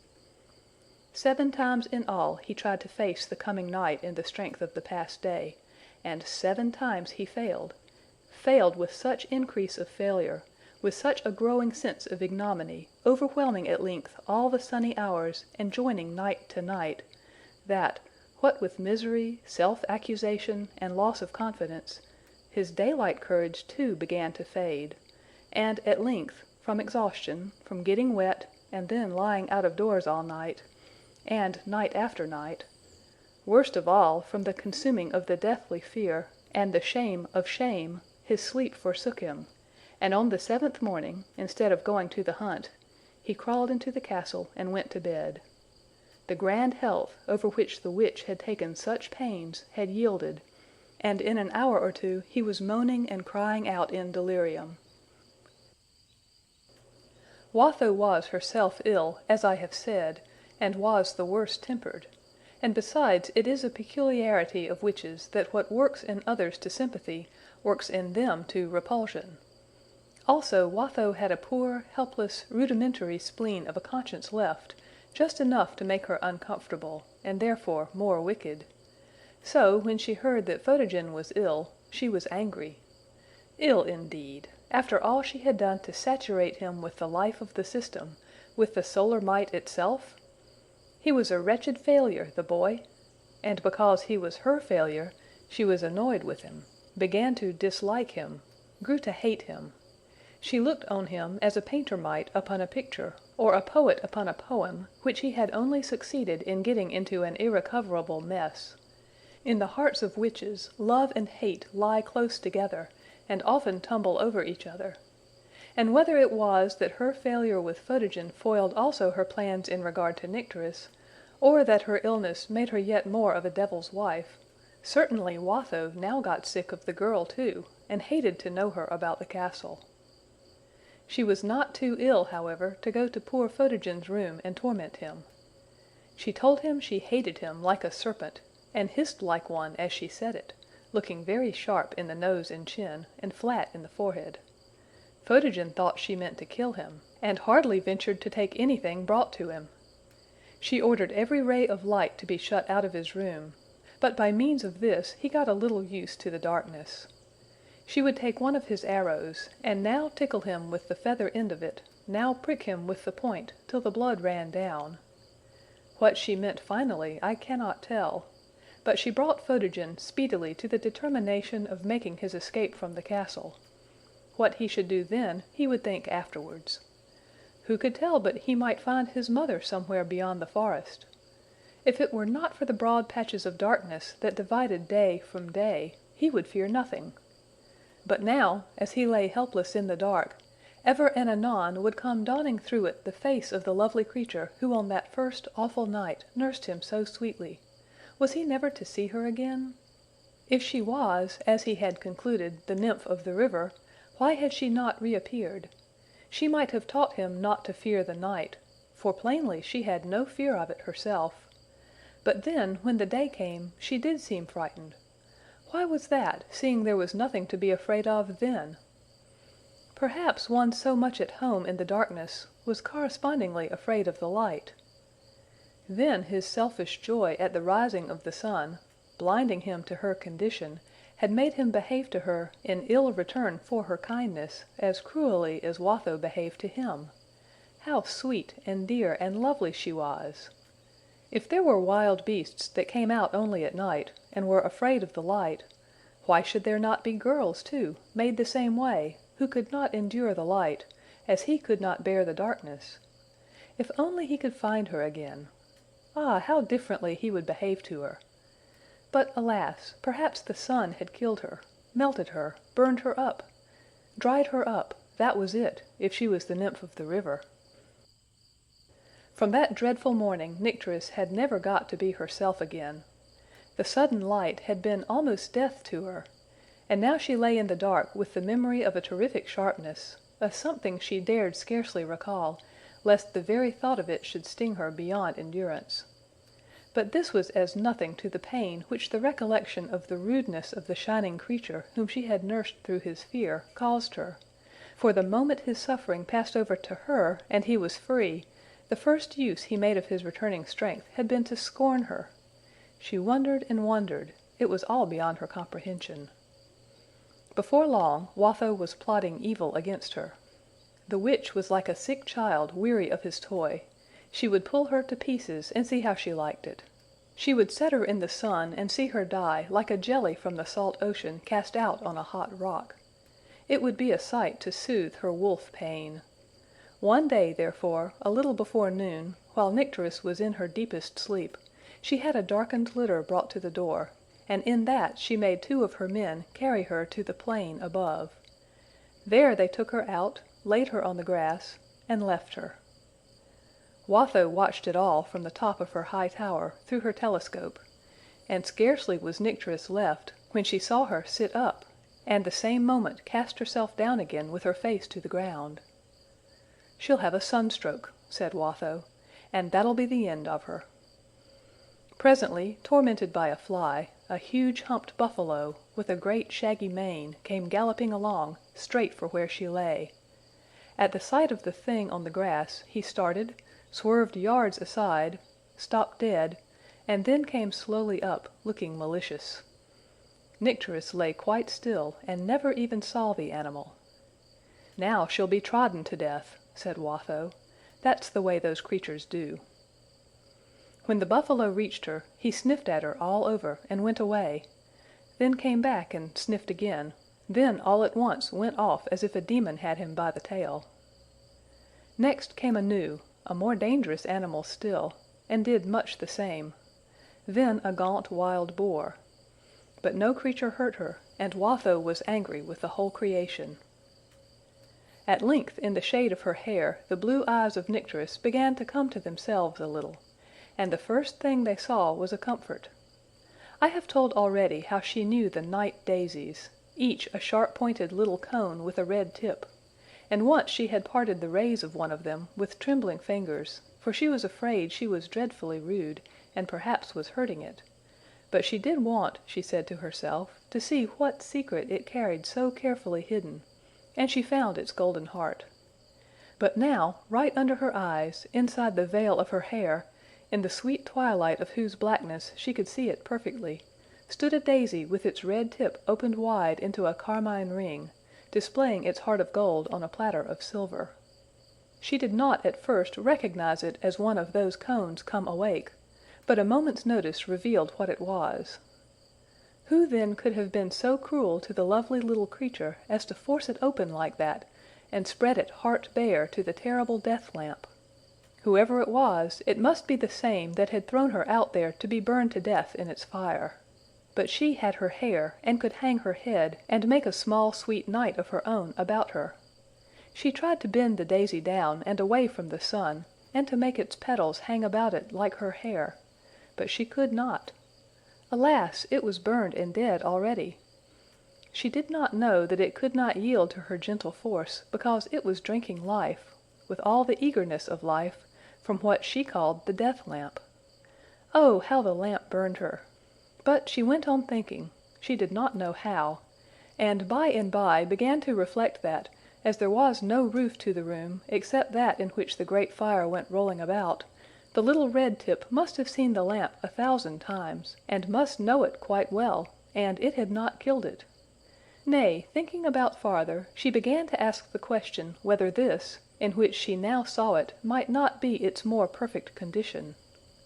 7 times in all he tried to face the coming night in the strength of the past day, and 7 times he failed with such increase of failure, with such a growing sense of ignominy, overwhelming at length all the sunny hours and joining night to night, that, what with misery, self-accusation, and loss of confidence, his daylight courage too began to fade, and at length, from exhaustion, from getting wet, and then lying out of doors all night, and night after night, worst of all, from the consuming of the deathly fear, and the shame of shame, his sleep forsook him, and on the 7th morning, instead of going to the hunt, he crawled into the castle and went to bed. The grand health, over which the witch had taken such pains, had yielded, and in an hour or two he was moaning and crying out in delirium. Watho was herself ill, as I have said, and was the worse tempered, and besides it is a peculiarity of witches that what works in others to sympathy works in them to repulsion. Also Watho had a poor, helpless, rudimentary spleen of a conscience left, just enough to make her uncomfortable, and therefore more wicked. So, when she heard that Photogen was ill, she was angry. Ill indeed, after all she had done to saturate him with the life of the system, with the solar might itself? He was a wretched failure, the boy! And because he was her failure, she was annoyed with him, began to dislike him, grew to hate him. She looked on him as a painter might upon a picture, or a poet upon a poem, which he had only succeeded in getting into an irrecoverable mess. In the hearts of witches, love and hate lie close together, and often tumble over each other. And whether it was that her failure with Photogen foiled also her plans in regard to Nycteris, or that her illness made her yet more of a devil's wife, certainly Watho now got sick of the girl too, and hated to know her about the castle. She was not too ill, however, to go to poor Photogen's room and torment him. She told him she hated him like a serpent, and hissed like one as she said it, looking very sharp in the nose and chin, and flat in the forehead. Photogen thought she meant to kill him, and hardly ventured to take anything brought to him. She ordered every ray of light to be shut out of his room, but by means of this he got a little used to the darkness. She would take one of his arrows, and now tickle him with the feather end of it, now prick him with the point, till the blood ran down. What she meant finally I cannot tell, but she brought Photogen speedily to the determination of making his escape from the castle. What he should do then, he would think afterwards. Who could tell but he might find his mother somewhere beyond the forest? If it were not for the broad patches of darkness that divided day from day, he would fear nothing. But now, as he lay helpless in the dark, ever and anon would come dawning through it the face of the lovely creature who on that first awful night nursed him so sweetly. Was he never to see her again? If she was, as he had concluded, the nymph of the river, why had she not reappeared? She might have taught him not to fear the night, for plainly she had no fear of it herself. But then, when the day came, she did seem frightened. Why was that, seeing there was nothing to be afraid of then? Perhaps one so much at home in the darkness was correspondingly afraid of the light. Then his selfish joy at the rising of the sun, blinding him to her condition, had made him behave to her, in ill return for her kindness, as cruelly as Watho behaved to him. How sweet and dear and lovely she was! If there were wild beasts that came out only at night, and were afraid of the light, why should there not be girls, too, made the same way, who could not endure the light, as he could not bear the darkness? If only he could find her again! Ah, how differently he would behave to her! But alas, perhaps the sun had killed her, melted her, burned her up, Dried her up, that was it, if she was the nymph of the river. From that dreadful morning Nycteris had never got to be herself again. The sudden light had been almost death to her, and now she lay in the dark with the memory of a terrific sharpness, a something she dared scarcely recall, lest the very thought of it should sting her beyond endurance. But this was as nothing to the pain which the recollection of the rudeness of the shining creature whom she had nursed through his fear caused her, for the moment his suffering passed over to her, and he was free, the first use he made of his returning strength had been to scorn her. She wondered and wondered. It was all beyond her comprehension. Before long, Watho was plotting evil against her. The witch was like a sick child weary of his toy. She would pull her to pieces and see how she liked it. She would set her in the sun and see her die like a jelly from the salt ocean cast out on a hot rock. It would be a sight to soothe her wolf pain. One day, therefore, a little before noon, while Nycteris was in her deepest sleep, she had a darkened litter brought to the door, and in that she made 2 of her men carry her to the plain above. There they took her out, laid her on the grass, and left her. Watho watched it all from the top of her high tower, through her telescope, and scarcely was Nycteris left, when she saw her sit up, and the same moment cast herself down again with her face to the ground. "She'll have a sunstroke," said Watho, "and that'll be the end of her." Presently, tormented by a fly, a huge humped buffalo, with a great shaggy mane, came galloping along, straight for where she lay. At the sight of the thing on the grass, he started, swerved yards aside, stopped dead, and then came slowly up, looking malicious. Nycteris lay quite still, and never even saw the animal. "Now she'll be trodden to death," said Watho. "That's the way those creatures do." When the buffalo reached her, he sniffed at her all over and went away, then came back and sniffed again, then all at once went off as if a demon had him by the tail. Next came a new, a more dangerous animal still, and did much the same, then a gaunt wild boar. But no creature hurt her, and Watho was angry with the whole creation. At length in the shade of her hair the blue eyes of Nycteris began to come to themselves a little, and the first thing they saw was a comfort. I have told already how she knew the night daisies, each a sharp-pointed little cone with a red tip, and once she had parted the rays of one of them with trembling fingers, for she was afraid she was dreadfully rude, and perhaps was hurting it. But she did want, she said to herself, to see what secret it carried so carefully hidden, and she found its golden heart. But now, right under her eyes, inside the veil of her hair, in the sweet twilight of whose blackness she could see it perfectly, stood a daisy with its red tip opened wide into a carmine ring, displaying its heart of gold on a platter of silver. She did not at first recognize it as one of those cones come awake, but a moment's notice revealed what it was. Who then could have been so cruel to the lovely little creature as to force it open like that, and spread it heart bare to the terrible death lamp? Whoever it was, it must be the same that had thrown her out there to be burned to death in its fire. But she had her hair, and could hang her head, and make a small sweet night of her own about her. She tried to bend the daisy down and away from the sun, and to make its petals hang about it like her hair, but she could not. Alas! It was burned and dead already. She did not know that it could not yield to her gentle force, because it was drinking life, with all the eagerness of life, from what she called the death lamp. Oh, how the lamp burned her! But she went on thinking, she did not know how, and by began to reflect that, as there was no roof to the room, except that in which the great fire went rolling about, the little red tip must have seen the lamp 1,000 times, and must know it quite well, and it had not killed it. Nay, thinking about farther, she began to ask the question whether this, in which she now saw it, might not be its more perfect condition.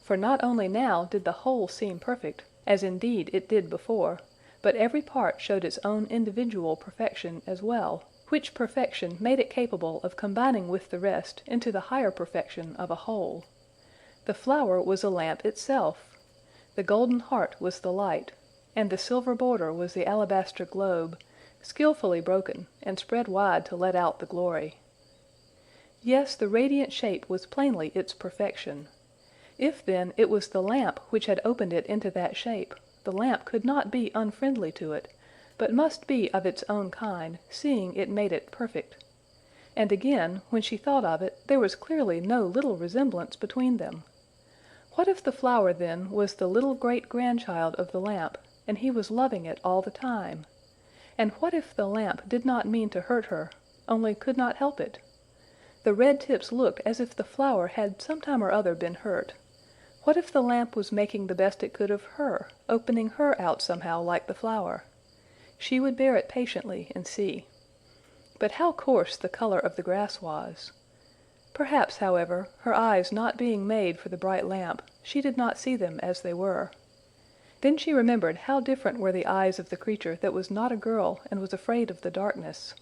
For not only now did the whole seem perfect, as indeed it did before, but every part showed its own individual perfection as well, which perfection made it capable of combining with the rest into the higher perfection of a whole. The flower was a lamp itself, the golden heart was the light, and the silver border was the alabaster globe, skillfully broken, and spread wide to let out the glory. Yes, the radiant shape was plainly its perfection. If, then, it was the lamp which had opened it into that shape, the lamp could not be unfriendly to it, but must be of its own kind, seeing it made it perfect. And again, when she thought of it, there was clearly no little resemblance between them. What if the flower, then, was the little great-grandchild of the lamp, and he was loving it all the time? And what if the lamp did not mean to hurt her, only could not help it? The red tips looked as if the flower had some time or other been hurt. What if the lamp was making the best it could of her, opening her out somehow like the flower? She would bear it patiently and see. But how coarse the color of the grass was! Perhaps, however, her eyes not being made for the bright lamp, she did not see them as they were. Then she remembered how different were the eyes of the creature that was not a girl and was afraid of the darkness.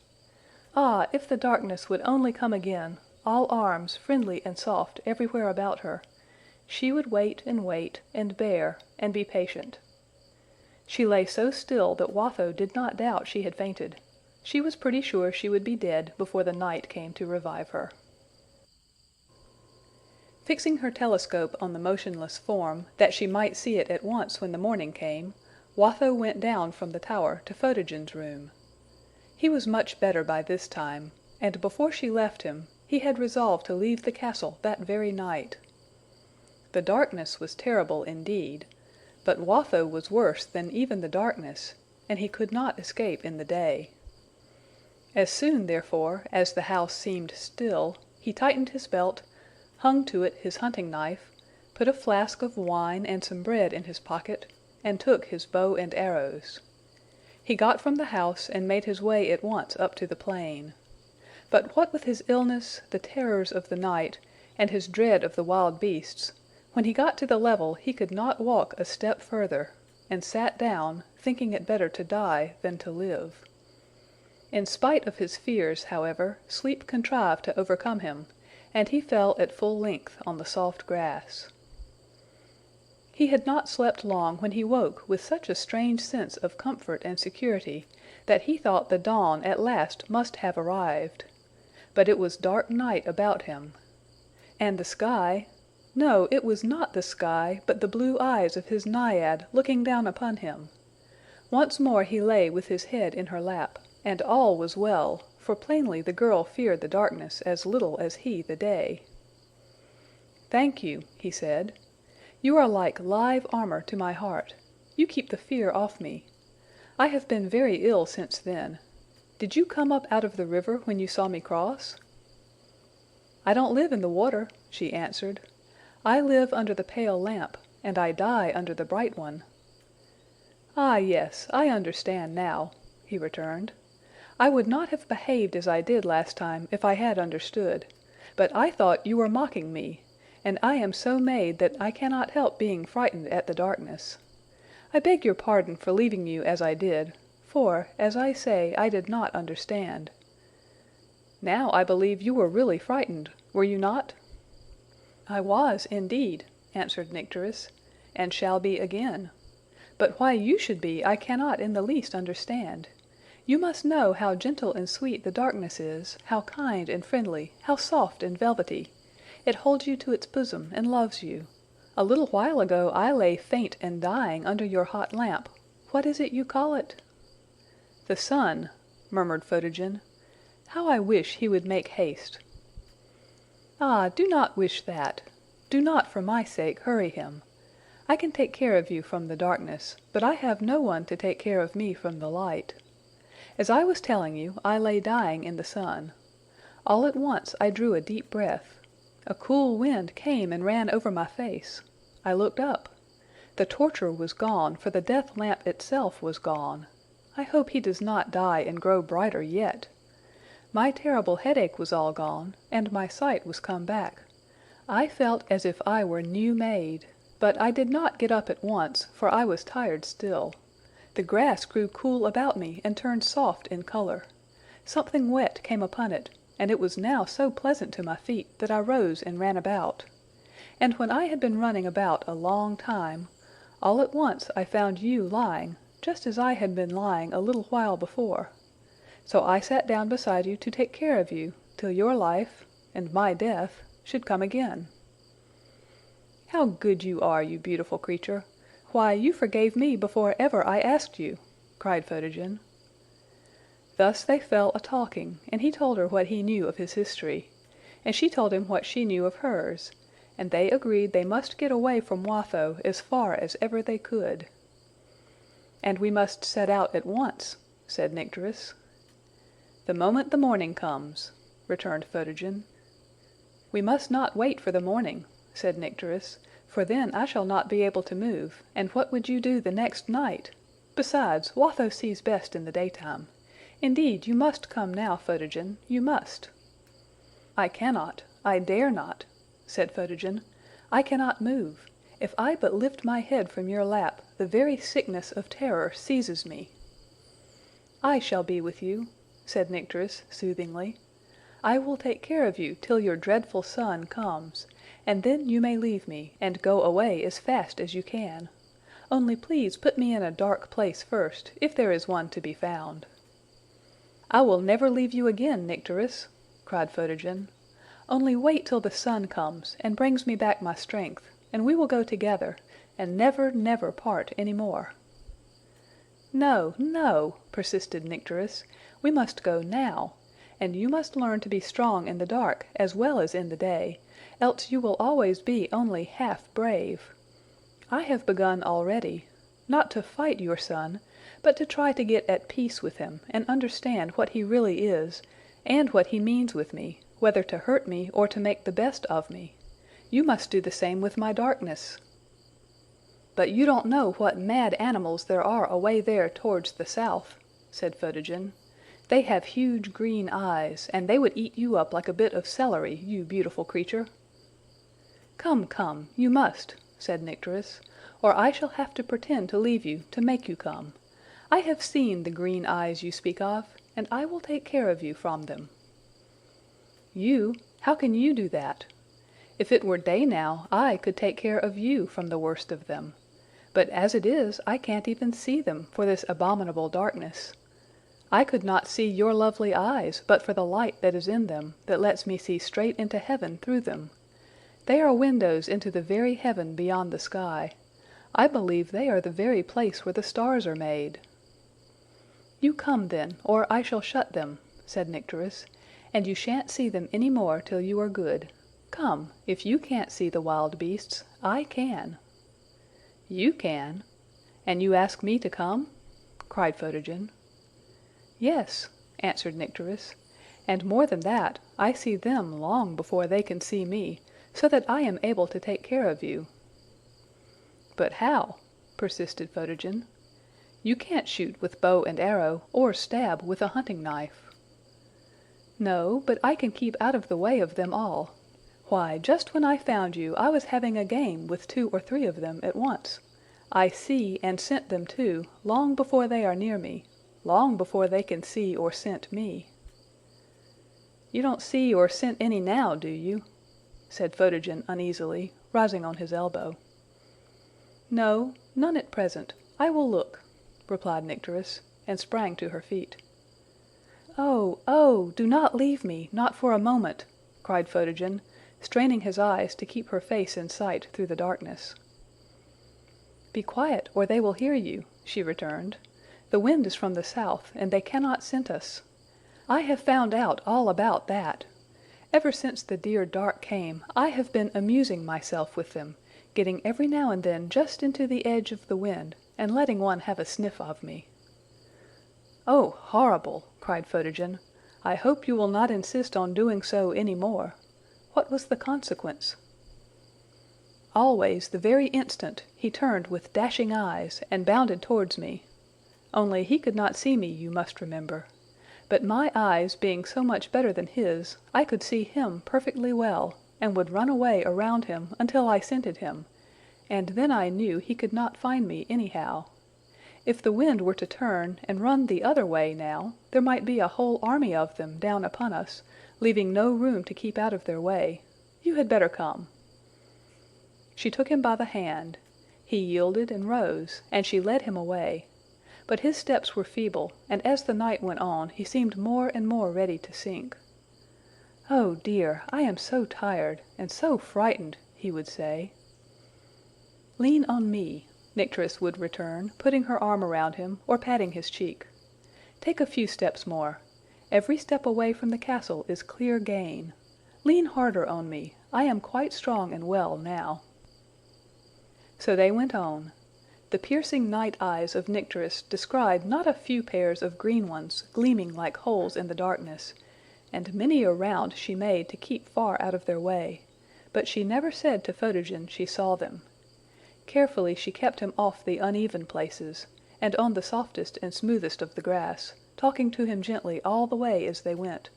Ah, if the darkness would only come again, all arms, friendly and soft, everywhere about her, she would wait, and bear, and be patient. She lay so still that Watho did not doubt she had fainted. She was pretty sure she would be dead before the night came to revive her. Fixing her telescope on the motionless form, that she might see it at once when the morning came, Watho went down from the tower to Photogen's room. He was much better by this time, and before she left him, he had resolved to leave the castle that very night. The darkness was terrible indeed, but Watho was worse than even the darkness, and he could not escape in the day. As soon, therefore, as the house seemed still, he tightened his belt, hung to it his hunting knife, put a flask of wine and some bread in his pocket, and took his bow and arrows. He got from the house and made his way at once up to the plain. But what with his illness, the terrors of the night, and his dread of the wild beasts, when he got to the level he could not walk a step further, and sat down, thinking it better to die than to live. In spite of his fears, however, sleep contrived to overcome him, and he fell at full length on the soft grass. He had not slept long when he woke with such a strange sense of comfort and security that he thought the dawn at last must have arrived. But it was dark night about him. And the sky— no, it was not the sky, but the blue eyes of his naiad looking down upon him. Once more he lay with his head in her lap, and all was well, for plainly the girl feared the darkness as little as he the day. "Thank you," he said. "You are like live armor to my heart. You keep the fear off me. I have been very ill since then. Did you come up out of the river when you saw me cross?" "I don't live in the water," she answered. "I live under the pale lamp, and I die under the bright one." "Ah, yes, I understand now," he returned. "I would not have behaved as I did last time if I had understood, but I thought you were mocking me, and I am so made that I cannot help being frightened at the darkness. I beg your pardon for leaving you as I did, for, as I say, I did not understand. Now I believe you were really frightened, were you not?" "I was, indeed," answered Nycteris, "and shall be again. But why you should be I cannot in the least understand. You must know how gentle and sweet the darkness is, how kind and friendly, how soft and velvety. It holds you to its bosom and loves you. A little while ago I lay faint and dying under your hot lamp. What is it you call it?" "The sun," murmured Photogen. "How I wish he would make haste." "Ah, do not wish that. Do not for my sake hurry him. I can take care of you from the darkness, but I have no one to take care of me from the light. As I was telling you, I lay dying in the sun. All at once I drew a deep breath. A cool wind came and ran over my face. I looked up. The torture was gone, for the death lamp itself was gone. I hope he does not die and grow brighter yet. My terrible headache was all gone, and my sight was come back. I felt as if I were new made. But I did not get up at once, for I was tired still. The grass grew cool about me and turned soft in color. Something wet came upon it, and it was now so pleasant to my feet that I rose and ran about. And when I had been running about a long time, all at once I found you lying, just as I had been lying a little while before. So I sat down beside you to take care of you, till your life, and my death, should come again." "How good you are, you beautiful creature! Why, you forgave me before ever I asked you!" cried Photogen. Thus they fell a-talking, and he told her what he knew of his history, and she told him what she knew of hers, and they agreed they must get away from Watho as far as ever they could. "And we must set out at once," said Nycteris. "The moment the morning comes," returned Photogen. "We must not wait for the morning," said Nycteris, "for then I shall not be able to move, and what would you do the next night? Besides, Watho sees best in the daytime. Indeed, you must come now, Photogen, you must." "I cannot, I dare not," said Photogen. "I cannot move. If I but lift my head from your lap, the very sickness of terror seizes me." "I shall be with you," said Nycteris soothingly. "I will take care of you till your dreadful sun comes, and then you may leave me, and go away as fast as you can. Only please put me in a dark place first, if there is one to be found." "I will never leave you again, Nycteris," cried Photogen. "Only wait till the sun comes, and brings me back my strength, and we will go together, and never, never part any more." "No, no," persisted Nycteris. "We must go now. And you must learn to be strong in the dark as well as in the day, else you will always be only half brave. I have begun already, not to fight your son, but to try to get at peace with him, and understand what he really is, and what he means with me, whether to hurt me or to make the best of me. You must do the same with my darkness." "But you don't know what mad animals there are away there towards the south," said Photogen. "They have huge green eyes, and they would eat you up like a bit of celery, you beautiful creature." "Come, come, you must," said Nycteris, "or I shall have to pretend to leave you to make you come. I have seen the green eyes you speak of, and I will take care of you from them." "You? How can you do that? If it were day now, I could take care of you from the worst of them. But as it is, I can't even see them for this abominable darkness. I could not see your lovely eyes but for the light that is in them, that lets me see straight into heaven through them. They are windows into the very heaven beyond the sky. I believe they are the very place where the stars are made." "You come then, or I shall shut them," said Nycteris, "and you shan't see them any more till you are good. Come, if you can't see the wild beasts, I can." "You can? And you ask me to come?" cried Photogen. "Yes," answered Nycteris, "and more than that, I see them long before they can see me, so that I am able to take care of you." "But how?" persisted Photogen. "You can't shoot with bow and arrow, or stab with a hunting knife." "No, but I can keep out of the way of them all. Why, just when I found you, I was having a game with 2 or 3 of them at once. I see and scent them too, long before they are near me, long before they can see or scent me." "You don't see or scent any now, do you?" said Photogen uneasily, rising on his elbow. "No, none at present. I will look," replied Nycteris, and sprang to her feet. "Oh, oh! Do not leave me, not for a moment!" cried Photogen, straining his eyes to keep her face in sight through the darkness. "Be quiet, or they will hear you," she returned. "The wind is from the south, and they cannot scent us. I have found out all about that. Ever since the dear dark came, I have been amusing myself with them, getting every now and then just into the edge of the wind, and letting one have a sniff of me." "Oh, horrible!" cried Photogen. "I hope you will not insist on doing so any more. What was the consequence?" "Always, the very instant, he turned with dashing eyes, and bounded towards me. Only he could not see me, you must remember. But my eyes being so much better than his, I could see him perfectly well, and would run away around him until I scented him, and then I knew he could not find me anyhow. If the wind were to turn and run the other way now, there might be a whole army of them down upon us, leaving no room to keep out of their way. You had better come." She took him by the hand. He yielded and rose, and she led him away. But his steps were feeble, and as the night went on he seemed more and more ready to sink. "Oh dear, I am so tired, and so frightened," he would say. "Lean on me," Nycteris would return, putting her arm around him, or patting his cheek. "Take a few steps more. Every step away from the castle is clear gain. Lean harder on me. I am quite strong and well now." So they went on. The piercing night eyes of Nycteris descried not a few pairs of green ones gleaming like holes in the darkness, and many a round she made to keep far out of their way, but she never said to Photogen she saw them. Carefully she kept him off the uneven places, and on the softest and smoothest of the grass, talking to him gently all the way as they went,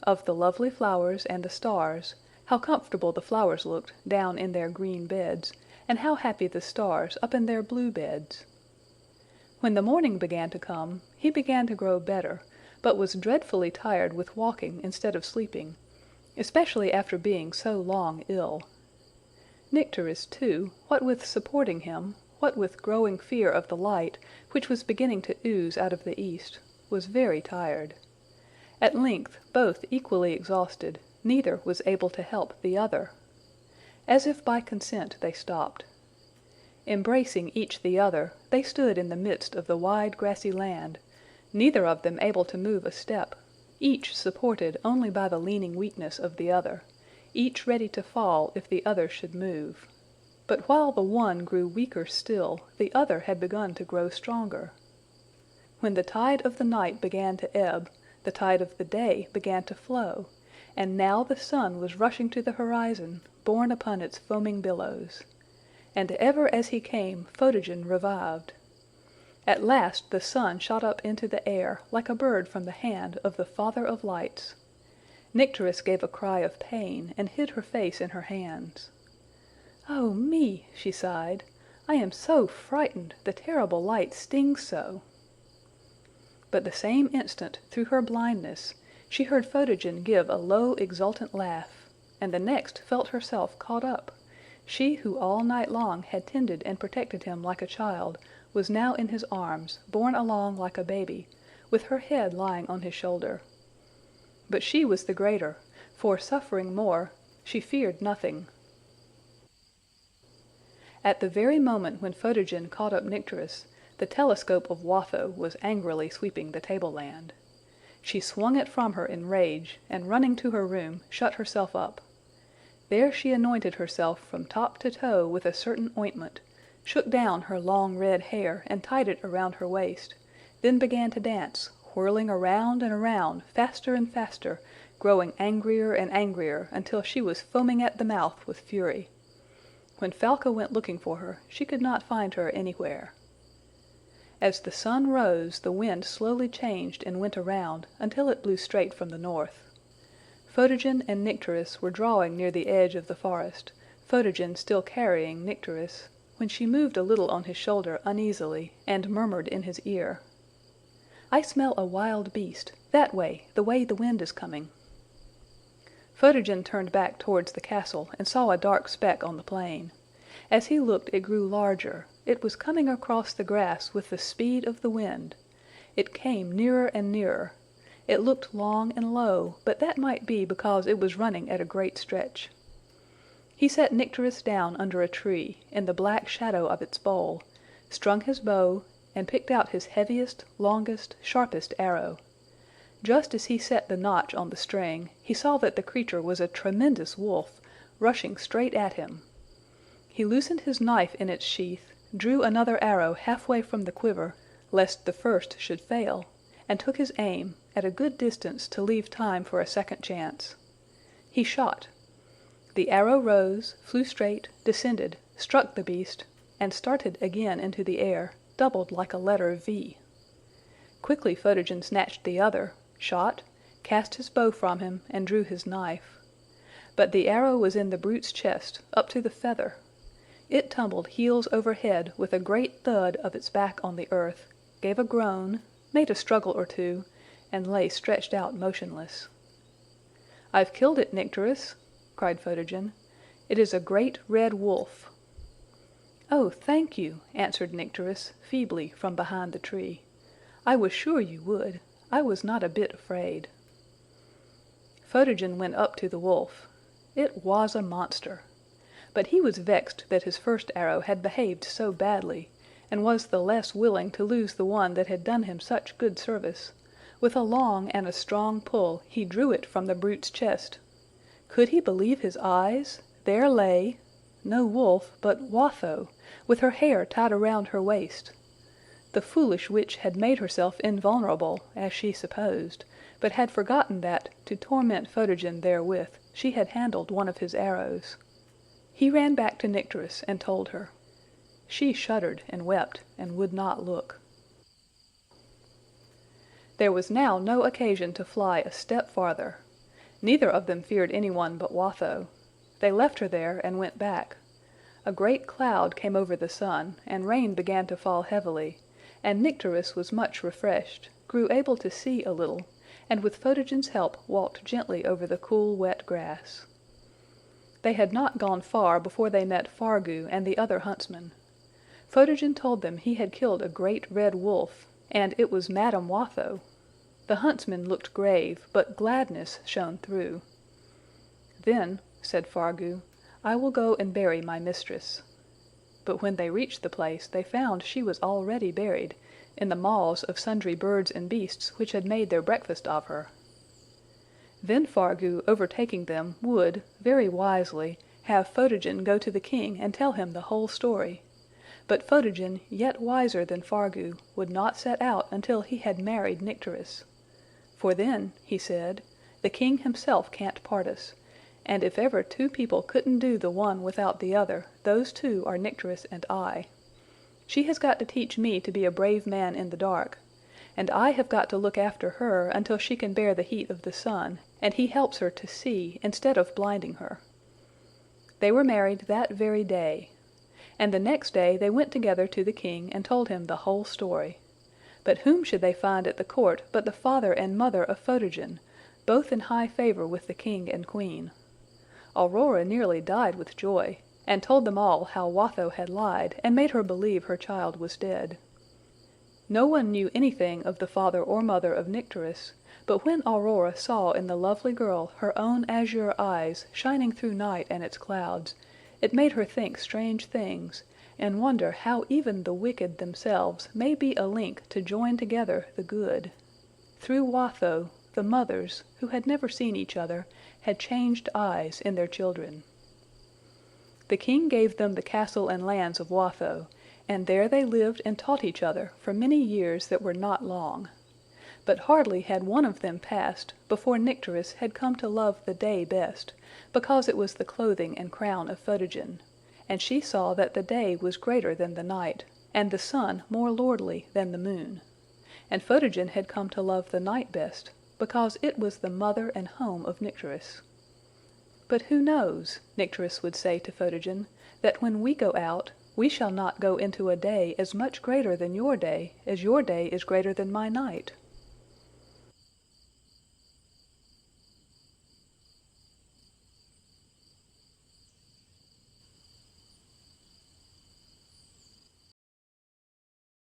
of the lovely flowers and the stars, how comfortable the flowers looked down in their green beds, and how happy the stars up in their blue beds. When the morning began to come, he began to grow better, but was dreadfully tired with walking instead of sleeping, especially after being so long ill. Nycteris, too, what with supporting him, what with growing fear of the light, which was beginning to ooze out of the east, was very tired. At length, both equally exhausted, neither was able to help the other. As if by consent they stopped. Embracing each the other, they stood in the midst of the wide grassy land, neither of them able to move a step, each supported only by the leaning weakness of the other, each ready to fall if the other should move. But while the one grew weaker still, the other had begun to grow stronger. When the tide of the night began to ebb, the tide of the day began to flow, and now the sun was rushing to the horizon, borne upon its foaming billows. And ever as he came, Photogen revived. At last the sun shot up into the air, like a bird from the hand of the Father of Lights. Nycteris gave a cry of pain, and hid her face in her hands. "Oh me!" she sighed. "I am so frightened, the terrible light stings so." But the same instant, through her blindness, she heard Photogen give a low exultant laugh, and the next felt herself caught up. She who all night long had tended and protected him like a child, was now in his arms, borne along like a baby, with her head lying on his shoulder. But she was the greater, for suffering more, she feared nothing. At the very moment when Photogen caught up Nycteris, the telescope of Watho was angrily sweeping the tableland. She swung it from her in rage, and running to her room, shut herself up. There she anointed herself from top to toe with a certain ointment, shook down her long red hair and tied it around her waist, then began to dance, whirling around and around, faster and faster, growing angrier and angrier, until she was foaming at the mouth with fury. When Falca went looking for her, she could not find her anywhere. As the sun rose, the wind slowly changed and went around, until it blew straight from the north. Photogen and Nycteris were drawing near the edge of the forest, Photogen still carrying Nycteris, when she moved a little on his shoulder uneasily, and murmured in his ear, "I smell a wild beast, that way, the way the wind is coming." Photogen turned back towards the castle, and saw a dark speck on the plain. As he looked it grew larger. It was coming across the grass with the speed of the wind. It came nearer and nearer. It looked long and low, but that might be because it was running at a great stretch. He set Nycteris down under a tree, in the black shadow of its bole, strung his bow, and picked out his heaviest, longest, sharpest arrow. Just as he set the notch on the string, he saw that the creature was a tremendous wolf, rushing straight at him. He loosened his knife in its sheath, drew another arrow halfway from the quiver, lest the first should fail, and took his aim, at a good distance to leave time for a second chance. He shot. The arrow rose, flew straight, descended, struck the beast, and started again into the air, doubled like a letter V. Quickly Photogen snatched the other, shot, cast his bow from him, and drew his knife. But the arrow was in the brute's chest, up to the feather. It tumbled heels over head with a great thud of its back on the earth, gave a groan, made a struggle or two, and lay stretched out motionless. "I've killed it, Nycteris," cried Photogen. "It is a great red wolf." "Oh, thank you," answered Nycteris, feebly from behind the tree. I was sure you would. I was not a bit afraid." Photogen went up to the wolf. It was a monster. But he was vexed that his first arrow had behaved so badly, and was the less willing to lose the one that had done him such good service. With a long and a strong pull he drew it from the brute's chest. Could he believe his eyes? There lay, no wolf, but Watho, with her hair tied around her waist. The foolish witch had made herself invulnerable, as she supposed, but had forgotten that, to torment Photogen therewith, she had handled one of his arrows. He ran back to Nycteris and told her. She shuddered and wept, and would not look. There was now no occasion to fly a step farther. Neither of them feared anyone but Watho. They left her there and went back. A great cloud came over the sun, and rain began to fall heavily, and Nycteris was much refreshed, grew able to see a little, and with Photogen's help walked gently over the cool wet grass. They had not gone far before they met Fargu and the other huntsmen. Photogen told them he had killed a great red wolf, and it was Madame Watho. The huntsmen looked grave, but gladness shone through. "Then," said Fargu, "I will go and bury my mistress." But when they reached the place they found she was already buried, in the maws of sundry birds and beasts which had made their breakfast of her. Then Fargu, overtaking them, would, very wisely, have Photogen go to the king and tell him the whole story. But Photogen, yet wiser than Fargu, would not set out until he had married Nycteris. "For then," he said, "the king himself can't part us, and if ever two people couldn't do the one without the other, those two are Nycteris and I. She has got to teach me to be a brave man in the dark, and I have got to look after her until she can bear the heat of the sun, and he helps her to see instead of blinding her." They were married that very day. And the next day they went together to the king and told him the whole story. But whom should they find at the court but the father and mother of Photogen, both in high favor with the king and queen. Aurora nearly died with joy, and told them all how Watho had lied and made her believe her child was dead. No one knew anything of the father or mother of Nycteris, but when Aurora saw in the lovely girl her own azure eyes shining through night and its clouds, it made her think strange things, and wonder how even the wicked themselves may be a link to join together the good. Through Watho, the mothers, who had never seen each other, had changed eyes in their children. The king gave them the castle and lands of Watho, and there they lived and taught each other for many years that were not long. But hardly had one of them passed before Nycteris had come to love the day best, because it was the clothing and crown of Photogen, and she saw that the day was greater than the night, and the sun more lordly than the moon. And Photogen had come to love the night best, because it was the mother and home of Nycteris. "But who knows," Nycteris would say to Photogen, "that when we go out, we shall not go into a day as much greater than your day as your day is greater than my night?"